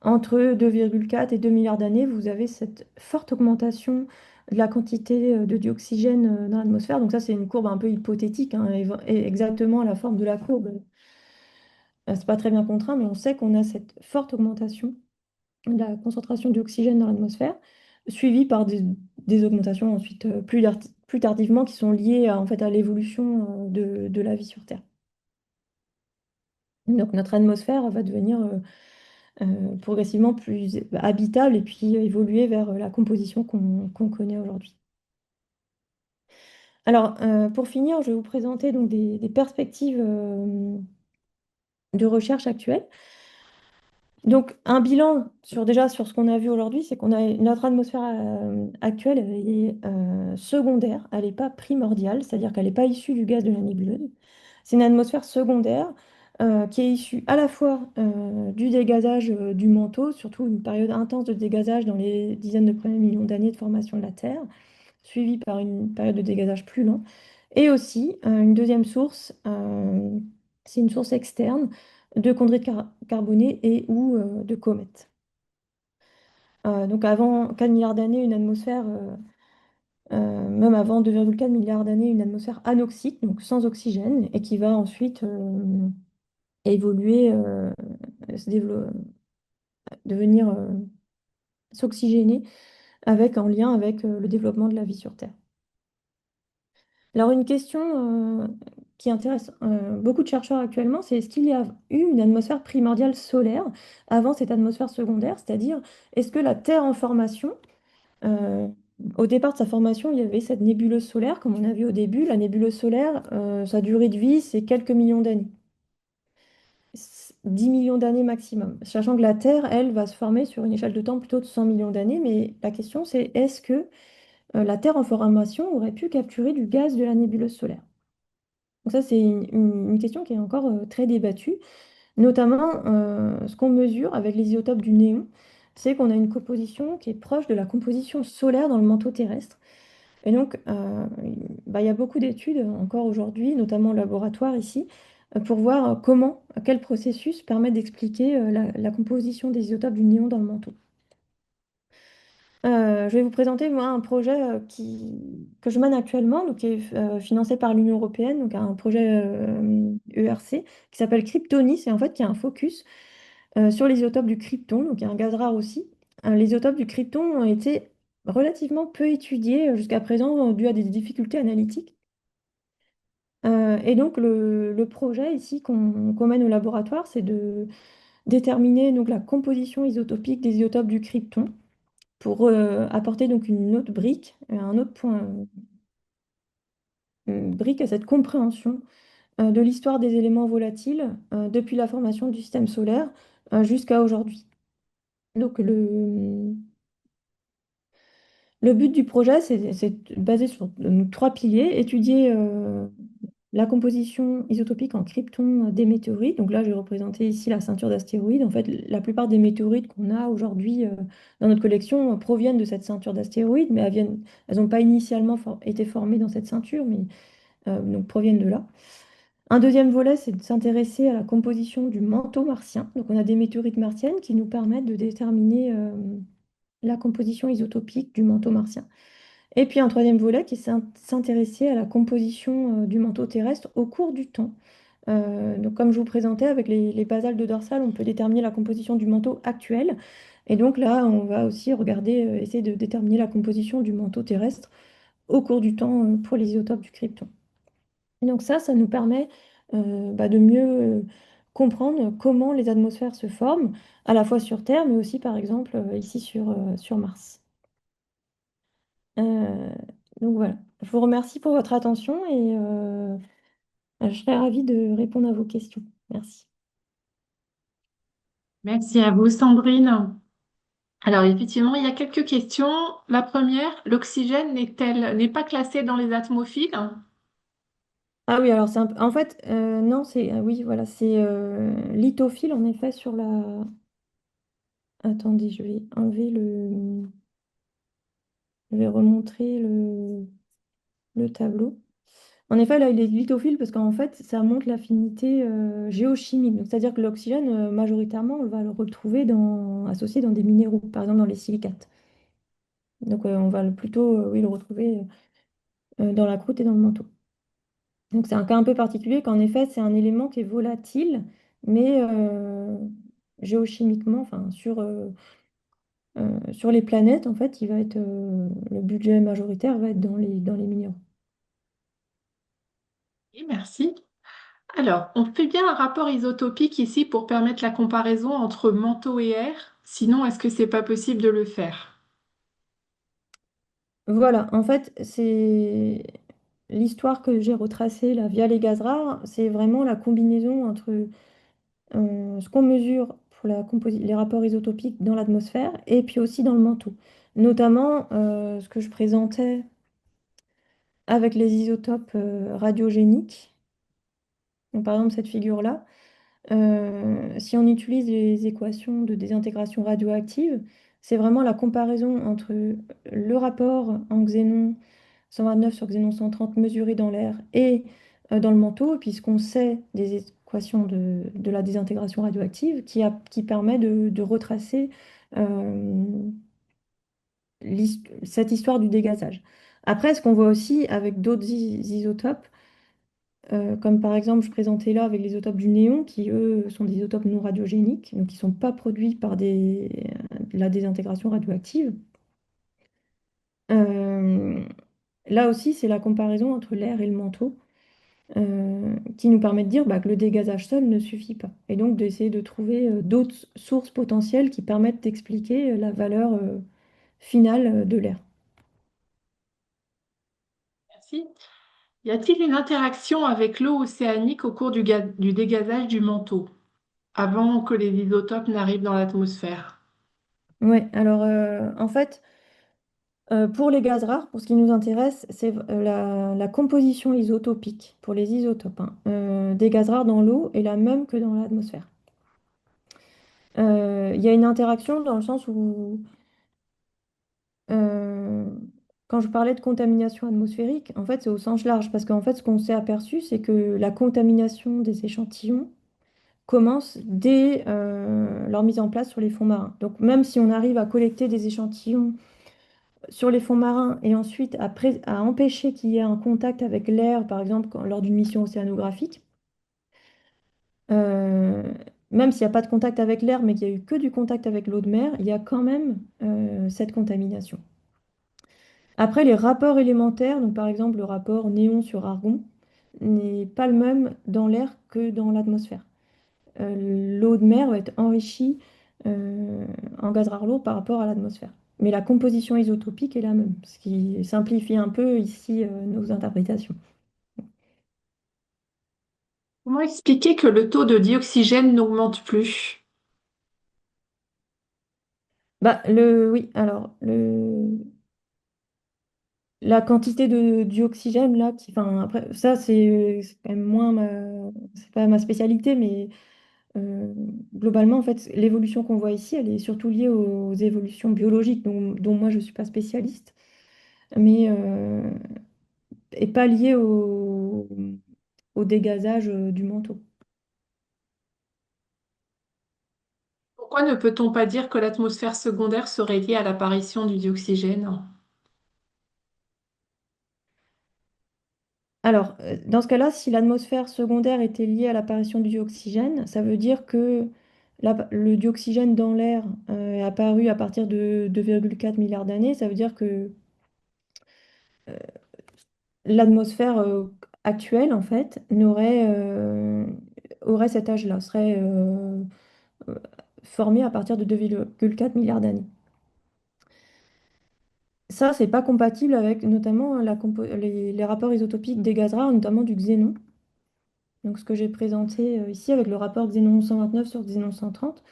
entre 2,4 et 2 milliards d'années, vous avez cette forte augmentation de la quantité de dioxygène dans l'atmosphère. Donc ça, c'est une courbe un peu hypothétique, hein, et exactement la forme de la courbe. C'est pas très bien contraint, mais on sait qu'on a cette forte augmentation de la concentration d'oxygène dans l'atmosphère, suivie par des augmentations ensuite plus tardivement qui sont liées en fait, à l'évolution de la vie sur Terre. Donc notre atmosphère va devenir progressivement plus habitable et puis évoluer vers la composition qu'on connaît aujourd'hui. Alors, pour finir, je vais vous présenter donc des perspectives de recherche actuelles. Donc, un bilan déjà sur ce qu'on a vu aujourd'hui, c'est qu'on a notre atmosphère actuelle, elle est secondaire, elle n'est pas primordiale, c'est-à-dire qu'elle n'est pas issue du gaz de la nébuleuse. C'est une atmosphère secondaire qui est issue à la fois du dégazage du manteau, surtout une période intense de dégazage dans les dizaines de premiers millions d'années de formation de la Terre, suivie par une période de dégazage plus lent, et aussi une deuxième source, c'est une source externe de chondrites carbonées et ou de comètes. Donc avant 4 milliards d'années, une atmosphère, même avant 2,4 milliards d'années, une atmosphère anoxique, donc sans oxygène, et qui va ensuite évoluer, devenir s'oxygéner en lien avec le développement de la vie sur Terre. Alors une question qui intéresse beaucoup de chercheurs actuellement, c'est est-ce qu'il y a eu une atmosphère primordiale solaire avant cette atmosphère secondaire, c'est-à-dire est-ce que la Terre en formation, euh, au départ de sa formation, il y avait cette nébuleuse solaire, comme on a vu au début, la nébuleuse solaire, sa durée de vie, c'est quelques millions d'années. 10 millions d'années maximum, sachant que la Terre, elle, va se former sur une échelle de temps plutôt de 100 millions d'années, mais la question c'est est-ce que la Terre en formation aurait pu capturer du gaz de la nébuleuse solaire? Donc ça, c'est une question qui est encore très débattue, notamment ce qu'on mesure avec les isotopes du néon, c'est qu'on a une composition qui est proche de la composition solaire dans le manteau terrestre. Et donc, il y a beaucoup d'études encore aujourd'hui, notamment au laboratoire ici, pour voir quel processus permet d'expliquer la composition des isotopes du néon dans le manteau. Je vais vous présenter moi un projet que je mène actuellement, donc, qui est financé par l'Union européenne, donc un projet ERC qui s'appelle Kryptonis et en fait qui a un focus sur les isotopes du krypton, donc il y a un gaz rare aussi. Les isotopes du krypton ont été relativement peu étudiés jusqu'à présent dû à des difficultés analytiques. Et donc le projet ici qu'on mène au laboratoire, c'est de déterminer donc, la composition isotopique des isotopes du krypton pour apporter donc une autre brique, un autre point, une brique à cette compréhension de l'histoire des éléments volatiles depuis la formation du système solaire jusqu'à aujourd'hui. Donc le but du projet, c'est basé sur trois piliers, étudier la composition isotopique en krypton des météorites. Donc là, j'ai représenté ici la ceinture d'astéroïdes. En fait, la plupart des météorites qu'on a aujourd'hui dans notre collection proviennent de cette ceinture d'astéroïdes, mais elles n'ont pas initialement été formées dans cette ceinture, mais donc proviennent de là. Un deuxième volet, c'est de s'intéresser à la composition du manteau martien. Donc on a des météorites martiennes qui nous permettent de déterminer la composition isotopique du manteau martien. Et puis un troisième volet qui est s'intéresser à la composition du manteau terrestre au cours du temps. Donc comme je vous présentais, avec les basaltes de dorsale, on peut déterminer la composition du manteau actuel. Et donc là, on va aussi regarder, essayer de déterminer la composition du manteau terrestre au cours du temps pour les isotopes du krypton. Et donc ça nous permet de mieux comprendre comment les atmosphères se forment, à la fois sur Terre, mais aussi par exemple ici sur Mars. Euh, donc voilà, je vous remercie pour votre attention et je serais ravie de répondre à vos questions. Merci. Merci à vous, Sandrine. Alors, effectivement, il y a quelques questions. La première, l'oxygène n'est pas classé dans les atmophiles? Ah oui, alors en fait, non, oui, voilà, c'est lithophile en effet sur la... Attendez, je vais enlever le... Je vais remontrer le tableau. En effet, là, il est lithophile parce qu'en fait, ça montre l'affinité géochimique. Donc, c'est-à-dire que l'oxygène, majoritairement, on va le retrouver associé dans des minéraux, par exemple dans les silicates. Donc, on va plutôt oui, le retrouver dans la croûte et dans le manteau. Donc, c'est un cas un peu particulier qu'en effet, c'est un élément qui est volatile, mais géochimiquement, enfin, sur les planètes, en fait, le budget majoritaire va être dans les minéraux. Oui, merci. Alors, on fait bien un rapport isotopique ici pour permettre la comparaison entre manteau et air. Sinon, est-ce que c'est pas possible de le faire? Voilà, en fait, c'est l'histoire que j'ai retracée là, via les gaz rares, c'est vraiment la combinaison entre ce qu'on mesure pour les rapports isotopiques dans l'atmosphère et puis aussi dans le manteau. Notamment ce que je présentais avec les isotopes radiogéniques. Donc, par exemple, cette figure-là, si on utilise les équations de désintégration radioactive, c'est vraiment la comparaison entre le rapport en xénon 129 sur xénon 130 mesuré dans l'air et dans le manteau, puisqu'on sait des équations de la désintégration radioactive qui permet de retracer euh, cette histoire du dégazage. Après, ce qu'on voit aussi avec d'autres isotopes, comme par exemple, je présentais là avec les isotopes du néon, qui eux sont des isotopes non radiogéniques, donc qui ne sont pas produits par de la désintégration radioactive. Euh, là aussi, c'est la comparaison entre l'air et le manteau qui nous permet de dire bah, que le dégazage seul ne suffit pas. Et donc d'essayer de trouver d'autres sources potentielles qui permettent d'expliquer la valeur finale de l'air. Merci. Y a-t-il une interaction avec l'eau océanique au cours du dégazage du manteau, avant que les isotopes n'arrivent dans l'atmosphère? Ouais, alors en fait, pour les gaz rares, pour ce qui nous intéresse, c'est la composition isotopique pour les isotopes, hein, des gaz rares dans l'eau est la même que dans l'atmosphère. Il y a une interaction dans le sens où, euh, quand je parlais de contamination atmosphérique, en fait, c'est au sens large, parce qu'en fait, ce qu'on s'est aperçu, c'est que la contamination des échantillons commence dès leur mise en place sur les fonds marins. Donc, même si on arrive à collecter des échantillons sur les fonds marins et ensuite à empêcher qu'il y ait un contact avec l'air, par exemple, lors d'une mission océanographique, euh, même s'il n'y a pas de contact avec l'air, mais qu'il n'y a eu que du contact avec l'eau de mer, il y a quand même cette contamination. Après, les rapports élémentaires, donc par exemple le rapport néon sur argon, n'est pas le même dans l'air que dans l'atmosphère. L'eau de mer va être enrichie en gaz rares lourds par rapport à l'atmosphère. Mais la composition isotopique est la même, ce qui simplifie un peu ici nos interprétations. Comment expliquer que le taux de dioxygène n'augmente plus? Bah, oui, alors la quantité de dioxygène là, enfin, après, ça c'est quand même c'est pas ma spécialité, mais Euh, globalement, en fait, l'évolution qu'on voit ici, elle est surtout liée aux évolutions biologiques, dont moi je ne suis pas spécialiste, mais et pas liée au dégazage du manteau. Pourquoi ne peut-on pas dire que l'atmosphère secondaire serait liée à l'apparition du dioxygène? Alors, dans ce cas-là, si l'atmosphère secondaire était liée à l'apparition du dioxygène, ça veut dire que le dioxygène dans l'air est apparu à partir de 2,4 milliards d'années. Ça veut dire que l'atmosphère actuelle, en fait, aurait cet âge-là, serait euh, formée à partir de 2,4 milliards d'années. Ça, c'est pas compatible avec notamment les rapports isotopiques des gaz rares, notamment du xénon. Donc, ce que j'ai présenté ici avec le rapport xénon 129 sur xénon 130.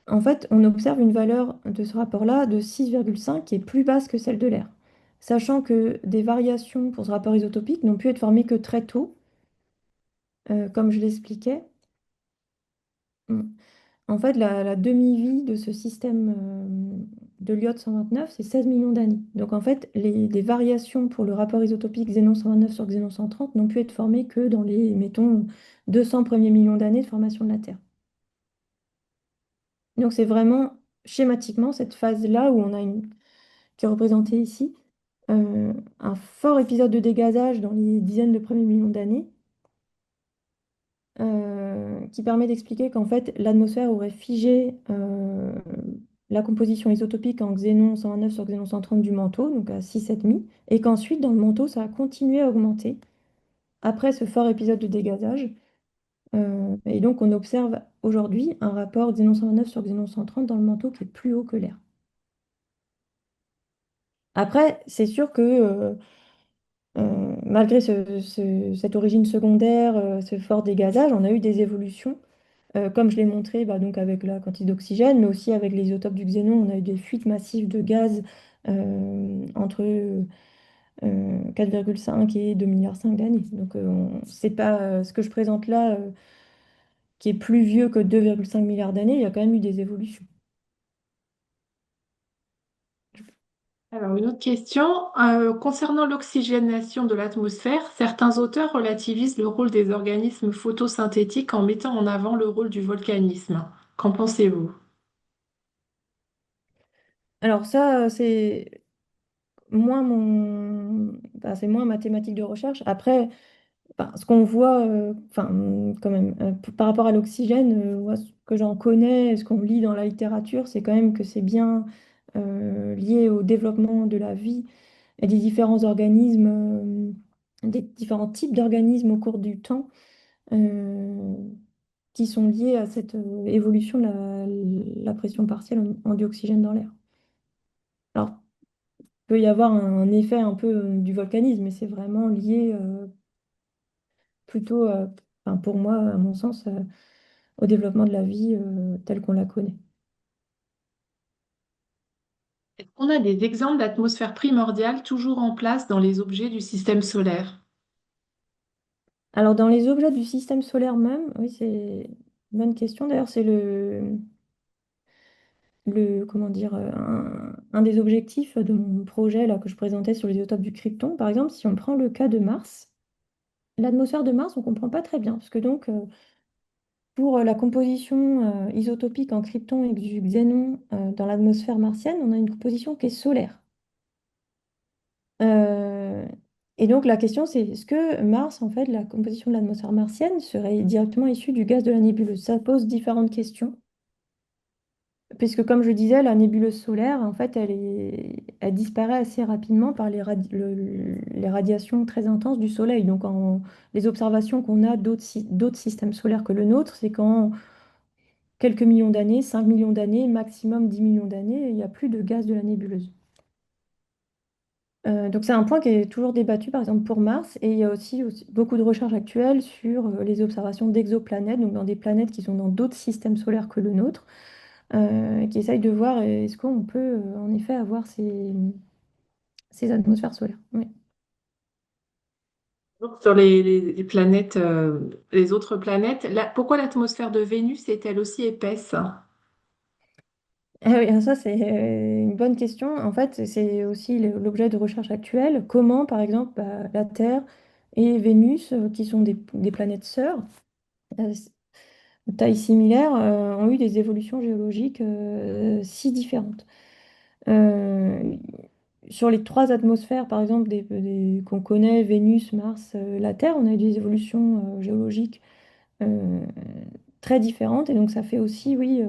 En fait, on observe une valeur de ce rapport-là de 6,5 qui est plus basse que celle de l'air. Sachant que des variations pour ce rapport isotopique n'ont pu être formées que très tôt, comme je l'expliquais. En fait, la demi-vie de ce système de l'iode 129, c'est 16 millions d'années. Donc, en fait, les variations pour le rapport isotopique xénon 129 sur xénon 130 n'ont pu être formées que dans les, mettons, 200 premiers millions d'années de formation de la Terre. Donc, c'est vraiment schématiquement cette phase-là où qui est représentée ici, un fort épisode de dégazage dans les dizaines de premiers millions d'années qui permet d'expliquer qu'en fait, l'atmosphère aurait figé la composition isotopique en xénon 129 sur xénon 130 du manteau, donc à 6,5, et qu'ensuite, dans le manteau, ça a continué à augmenter après ce fort épisode de dégazage. Et donc, on observe aujourd'hui un rapport xénon 129 sur xénon 130 dans le manteau qui est plus haut que l'air. Après, c'est sûr que malgré cette origine secondaire, ce fort dégazage, on a eu des évolutions comme je l'ai montré bah, donc avec la quantité d'oxygène, mais aussi avec les isotopes du xénon, on a eu des fuites massives de gaz entre 4,5 et 2,5 milliards d'années. Donc c'est pas ce que je présente là, qui est plus vieux que 2,5 milliards d'années, il y a quand même eu des évolutions. Alors, une autre question. Concernant l'oxygénation de l'atmosphère, certains auteurs relativisent le rôle des organismes photosynthétiques en mettant en avant le rôle du volcanisme. Qu'en pensez-vous? Alors ça, c'est moins ma thématique de recherche. Après, enfin, ce qu'on voit, quand même, par rapport à l'oxygène, moi, ce que j'en connais, ce qu'on lit dans la littérature, c'est quand même que c'est bien lié au développement de la vie et des différents organismes, des différents types d'organismes au cours du temps euh, qui sont liés à cette évolution de la pression partielle en dioxygène dans l'air. Alors, il peut y avoir un effet un peu du volcanisme, mais c'est vraiment lié plutôt, enfin, pour moi, à mon sens, au développement de la vie telle qu'on la connaît. Est-ce qu'on a des exemples d'atmosphère primordiale toujours en place dans les objets du système solaire? Alors, dans les objets du système solaire même, oui, c'est une bonne question. D'ailleurs, c'est comment dire, un des objectifs de mon projet là, que je présentais sur les isotopes du krypton. Par exemple, si on prend le cas de Mars, l'atmosphère de Mars, on ne comprend pas très bien, parce que donc, pour la composition isotopique en krypton et du xénon dans l'atmosphère martienne, on a une composition qui est solaire. Euh, et donc la question c'est, est-ce que Mars, en fait, la composition de l'atmosphère martienne serait directement issue du gaz de la nébuleuse? Ça pose différentes questions, puisque comme je disais, la nébuleuse solaire, en fait, elle disparaît assez rapidement par les radiations très intenses du Soleil. Donc les observations qu'on a d'autres systèmes solaires que le nôtre, c'est qu'en quelques millions d'années, 5 millions d'années, maximum 10 millions d'années, il n'y a plus de gaz de la nébuleuse. Donc c'est un point qui est toujours débattu, par exemple pour Mars, et il y a aussi beaucoup de recherches actuelles sur les observations d'exoplanètes, donc dans des planètes qui sont dans d'autres systèmes solaires que le nôtre, qui essayent de voir est-ce qu'on peut en effet avoir ces atmosphères solaires. Oui. Donc, sur les planètes, les autres planètes, pourquoi l'atmosphère de Vénus est-elle aussi épaisse? Ah oui, ça c'est une bonne question. En fait, c'est aussi l'objet de recherche actuelle. Comment, par exemple, la Terre et Vénus, qui sont des planètes sœurs, euh, de taille similaire, ont eu des évolutions géologiques si différentes. Euh, sur les trois atmosphères, par exemple, qu'on connaît, Vénus, Mars, la Terre, on a eu des évolutions géologiques euh, très différentes. Et donc, ça fait aussi, oui,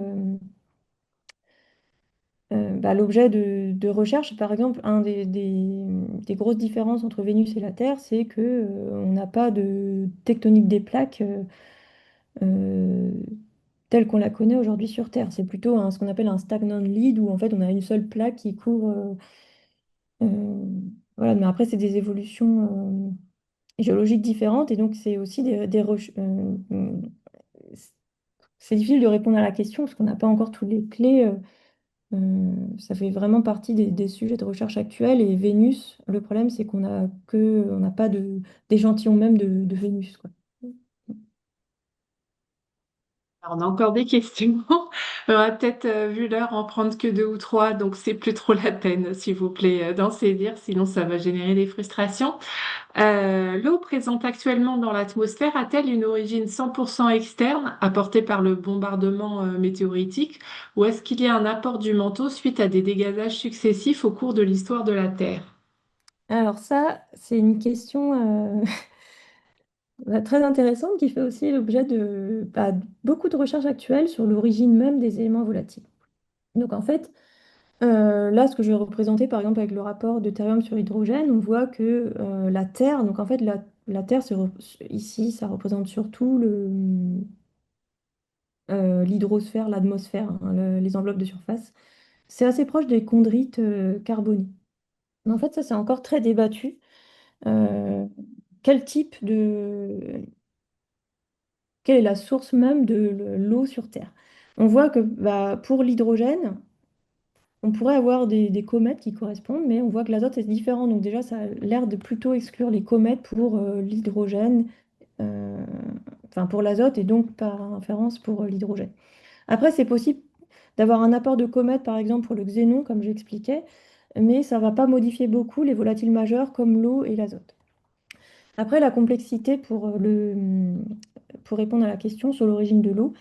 l'objet de recherche. Par exemple, des grosses différences entre Vénus et la Terre, c'est que, on n'a pas de tectonique des plaques euh, telle qu'on la connaît aujourd'hui sur Terre. C'est plutôt ce qu'on appelle un stagnant lead, où en fait on a une seule plaque qui court. Euh, voilà, mais après, c'est des évolutions géologiques différentes, et donc c'est aussi c'est difficile de répondre à la question parce qu'on n'a pas encore toutes les clés. Ça fait vraiment partie des sujets de recherche actuels. Et Vénus, le problème, c'est on n'a pas d'échantillon même de Vénus, quoi. Alors, on a encore des questions. On va peut-être, vu l'heure, en prendre que deux ou trois, donc c'est plus trop la peine, s'il vous plaît, d'en saisir, sinon ça va générer des frustrations. L'eau présente actuellement dans l'atmosphère a-t-elle une origine 100% externe, apportée par le bombardement météoritique, ou est-ce qu'il y a un apport du manteau suite à des dégazages successifs au cours de l'histoire de la Terre? Alors ça, c'est une question très intéressante qui fait aussi l'objet de beaucoup de recherches actuelles sur l'origine même des éléments volatiles. Donc en fait, là, ce que je vais représenter par exemple avec le rapport deutérium sur hydrogène, on voit que la Terre, donc en fait la Terre, ici, ça représente surtout l'hydrosphère, l'atmosphère, hein, les enveloppes de surface. C'est assez proche des chondrites carbonées. Mais en fait, ça, c'est encore très débattu. Euh, quel type de... Quelle est la source même de l'eau sur Terre? On voit que pour l'hydrogène, on pourrait avoir des comètes qui correspondent, mais on voit que l'azote est différent. Donc déjà, ça a l'air de plutôt exclure les comètes pour l'hydrogène, euh, enfin pour l'azote et donc par inférence pour l'hydrogène. Après, c'est possible d'avoir un apport de comètes, par exemple pour le xénon, comme j'expliquais, mais ça ne va pas modifier beaucoup les volatiles majeurs comme l'eau et l'azote. Après, la complexité pour répondre à la question sur l'origine de l'eau,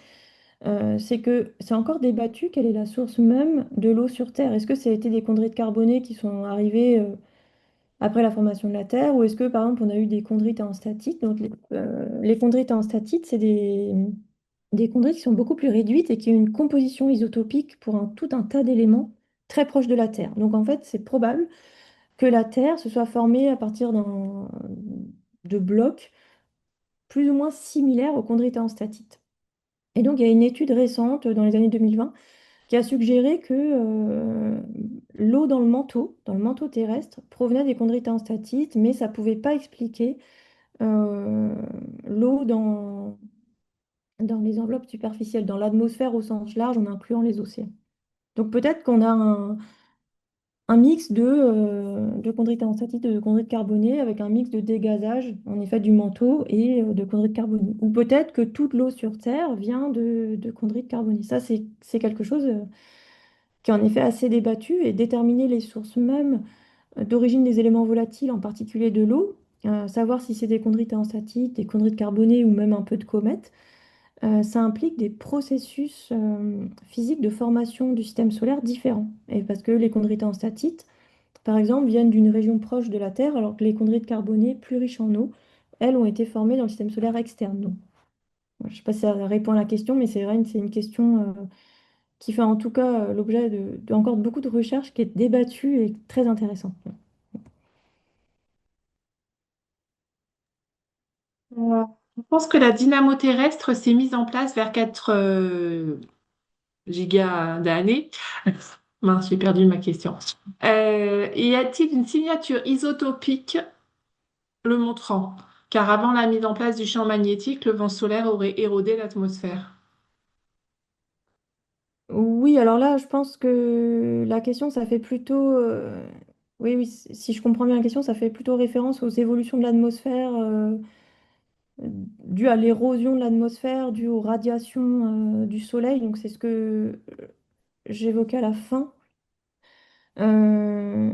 c'est que c'est encore débattu quelle est la source même de l'eau sur Terre. Est-ce que ça a été des chondrites carbonées qui sont arrivées après la formation de la Terre, ou est-ce que par exemple on a eu des chondrites en statite? Donc les chondrites en statite, c'est des chondrites qui sont beaucoup plus réduites et qui ont une composition isotopique pour tout un tas d'éléments très proches de la Terre. Donc en fait, c'est probable que la Terre se soit formée à partir de blocs plus ou moins similaires aux chondrites et statites. Et donc, il y a une étude récente dans les années 2020 qui a suggéré que l'eau dans le manteau terrestre, provenait des chondrites et statites, mais ça ne pouvait pas expliquer euh, l'eau dans les enveloppes superficielles, dans l'atmosphère au sens large, en incluant les océans. Donc peut-être qu'on a un mix de chondrites et statites et de chondrites carbonées avec un mix de dégazage, en effet, du manteau et de chondrites carbonées. Ou peut-être que toute l'eau sur Terre vient de chondrites carbonées. Ça, c'est quelque chose qui est en effet assez débattu et déterminer les sources mêmes d'origine des éléments volatiles, en particulier de l'eau, savoir si c'est des chondrites et statites, des chondrites carbonées ou même un peu de comètes. Ça implique des processus physiques de formation du système solaire différents. Et parce que les chondrites en statite, par exemple, viennent d'une région proche de la Terre, alors que les chondrites carbonées, plus riches en eau, elles ont été formées dans le système solaire externe. Donc, je ne sais pas si ça répond à la question, mais c'est vrai, c'est une question qui fait en tout cas l'objet de encore beaucoup de recherches, qui est débattue et très intéressante. Je pense que la dynamo terrestre s'est mise en place vers 4 gigas d'années. Mince, j'ai perdu ma question. Y a-t-il une signature isotopique le montrant? Car avant la mise en place du champ magnétique, le vent solaire aurait érodé l'atmosphère. Oui, alors là, je pense que la question, ça fait plutôt... oui, oui, si je comprends bien la question, ça fait plutôt référence aux évolutions de l'atmosphère dues à l'érosion de l'atmosphère, dues aux radiations du Soleil. Donc c'est ce que j'évoquais à la fin. Euh,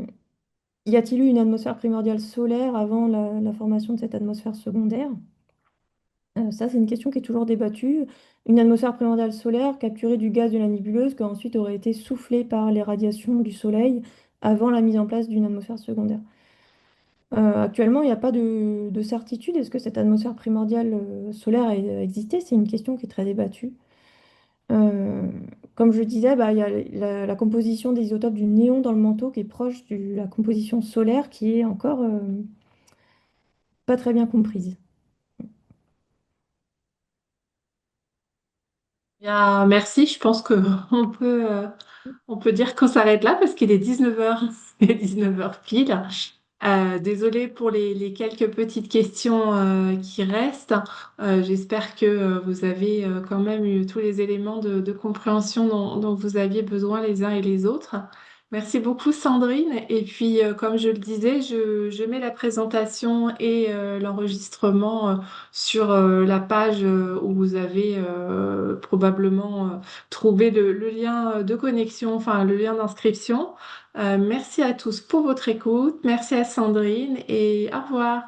Y a-t-il eu une atmosphère primordiale solaire avant la formation de cette atmosphère secondaire? Ça, c'est une question qui est toujours débattue. Une atmosphère primordiale solaire capturée du gaz de la nébuleuse qui ensuite aurait été soufflée par les radiations du Soleil avant la mise en place d'une atmosphère secondaire. Actuellement, il n'y a pas de certitude. Est-ce que cette atmosphère primordiale solaire a existé? C'est une question qui est très débattue. Euh, Comme je disais, bah, il y a la composition des isotopes du néon dans le manteau qui est proche de la composition solaire qui est encore pas très bien comprise. Bien, merci. Je pense que on peut dire qu'on s'arrête là parce qu'il est 19 heures. Il est 19 heures pile. Désolée pour les quelques petites questions qui restent. J'espère que vous avez quand même eu tous les éléments de compréhension dont vous aviez besoin les uns et les autres. Merci beaucoup Sandrine. Et puis, comme je le disais, je mets la présentation et l'enregistrement sur la page où vous avez probablement trouvé le lien de connexion, enfin le lien d'inscription. Merci à tous pour votre écoute. Merci à Sandrine et au revoir.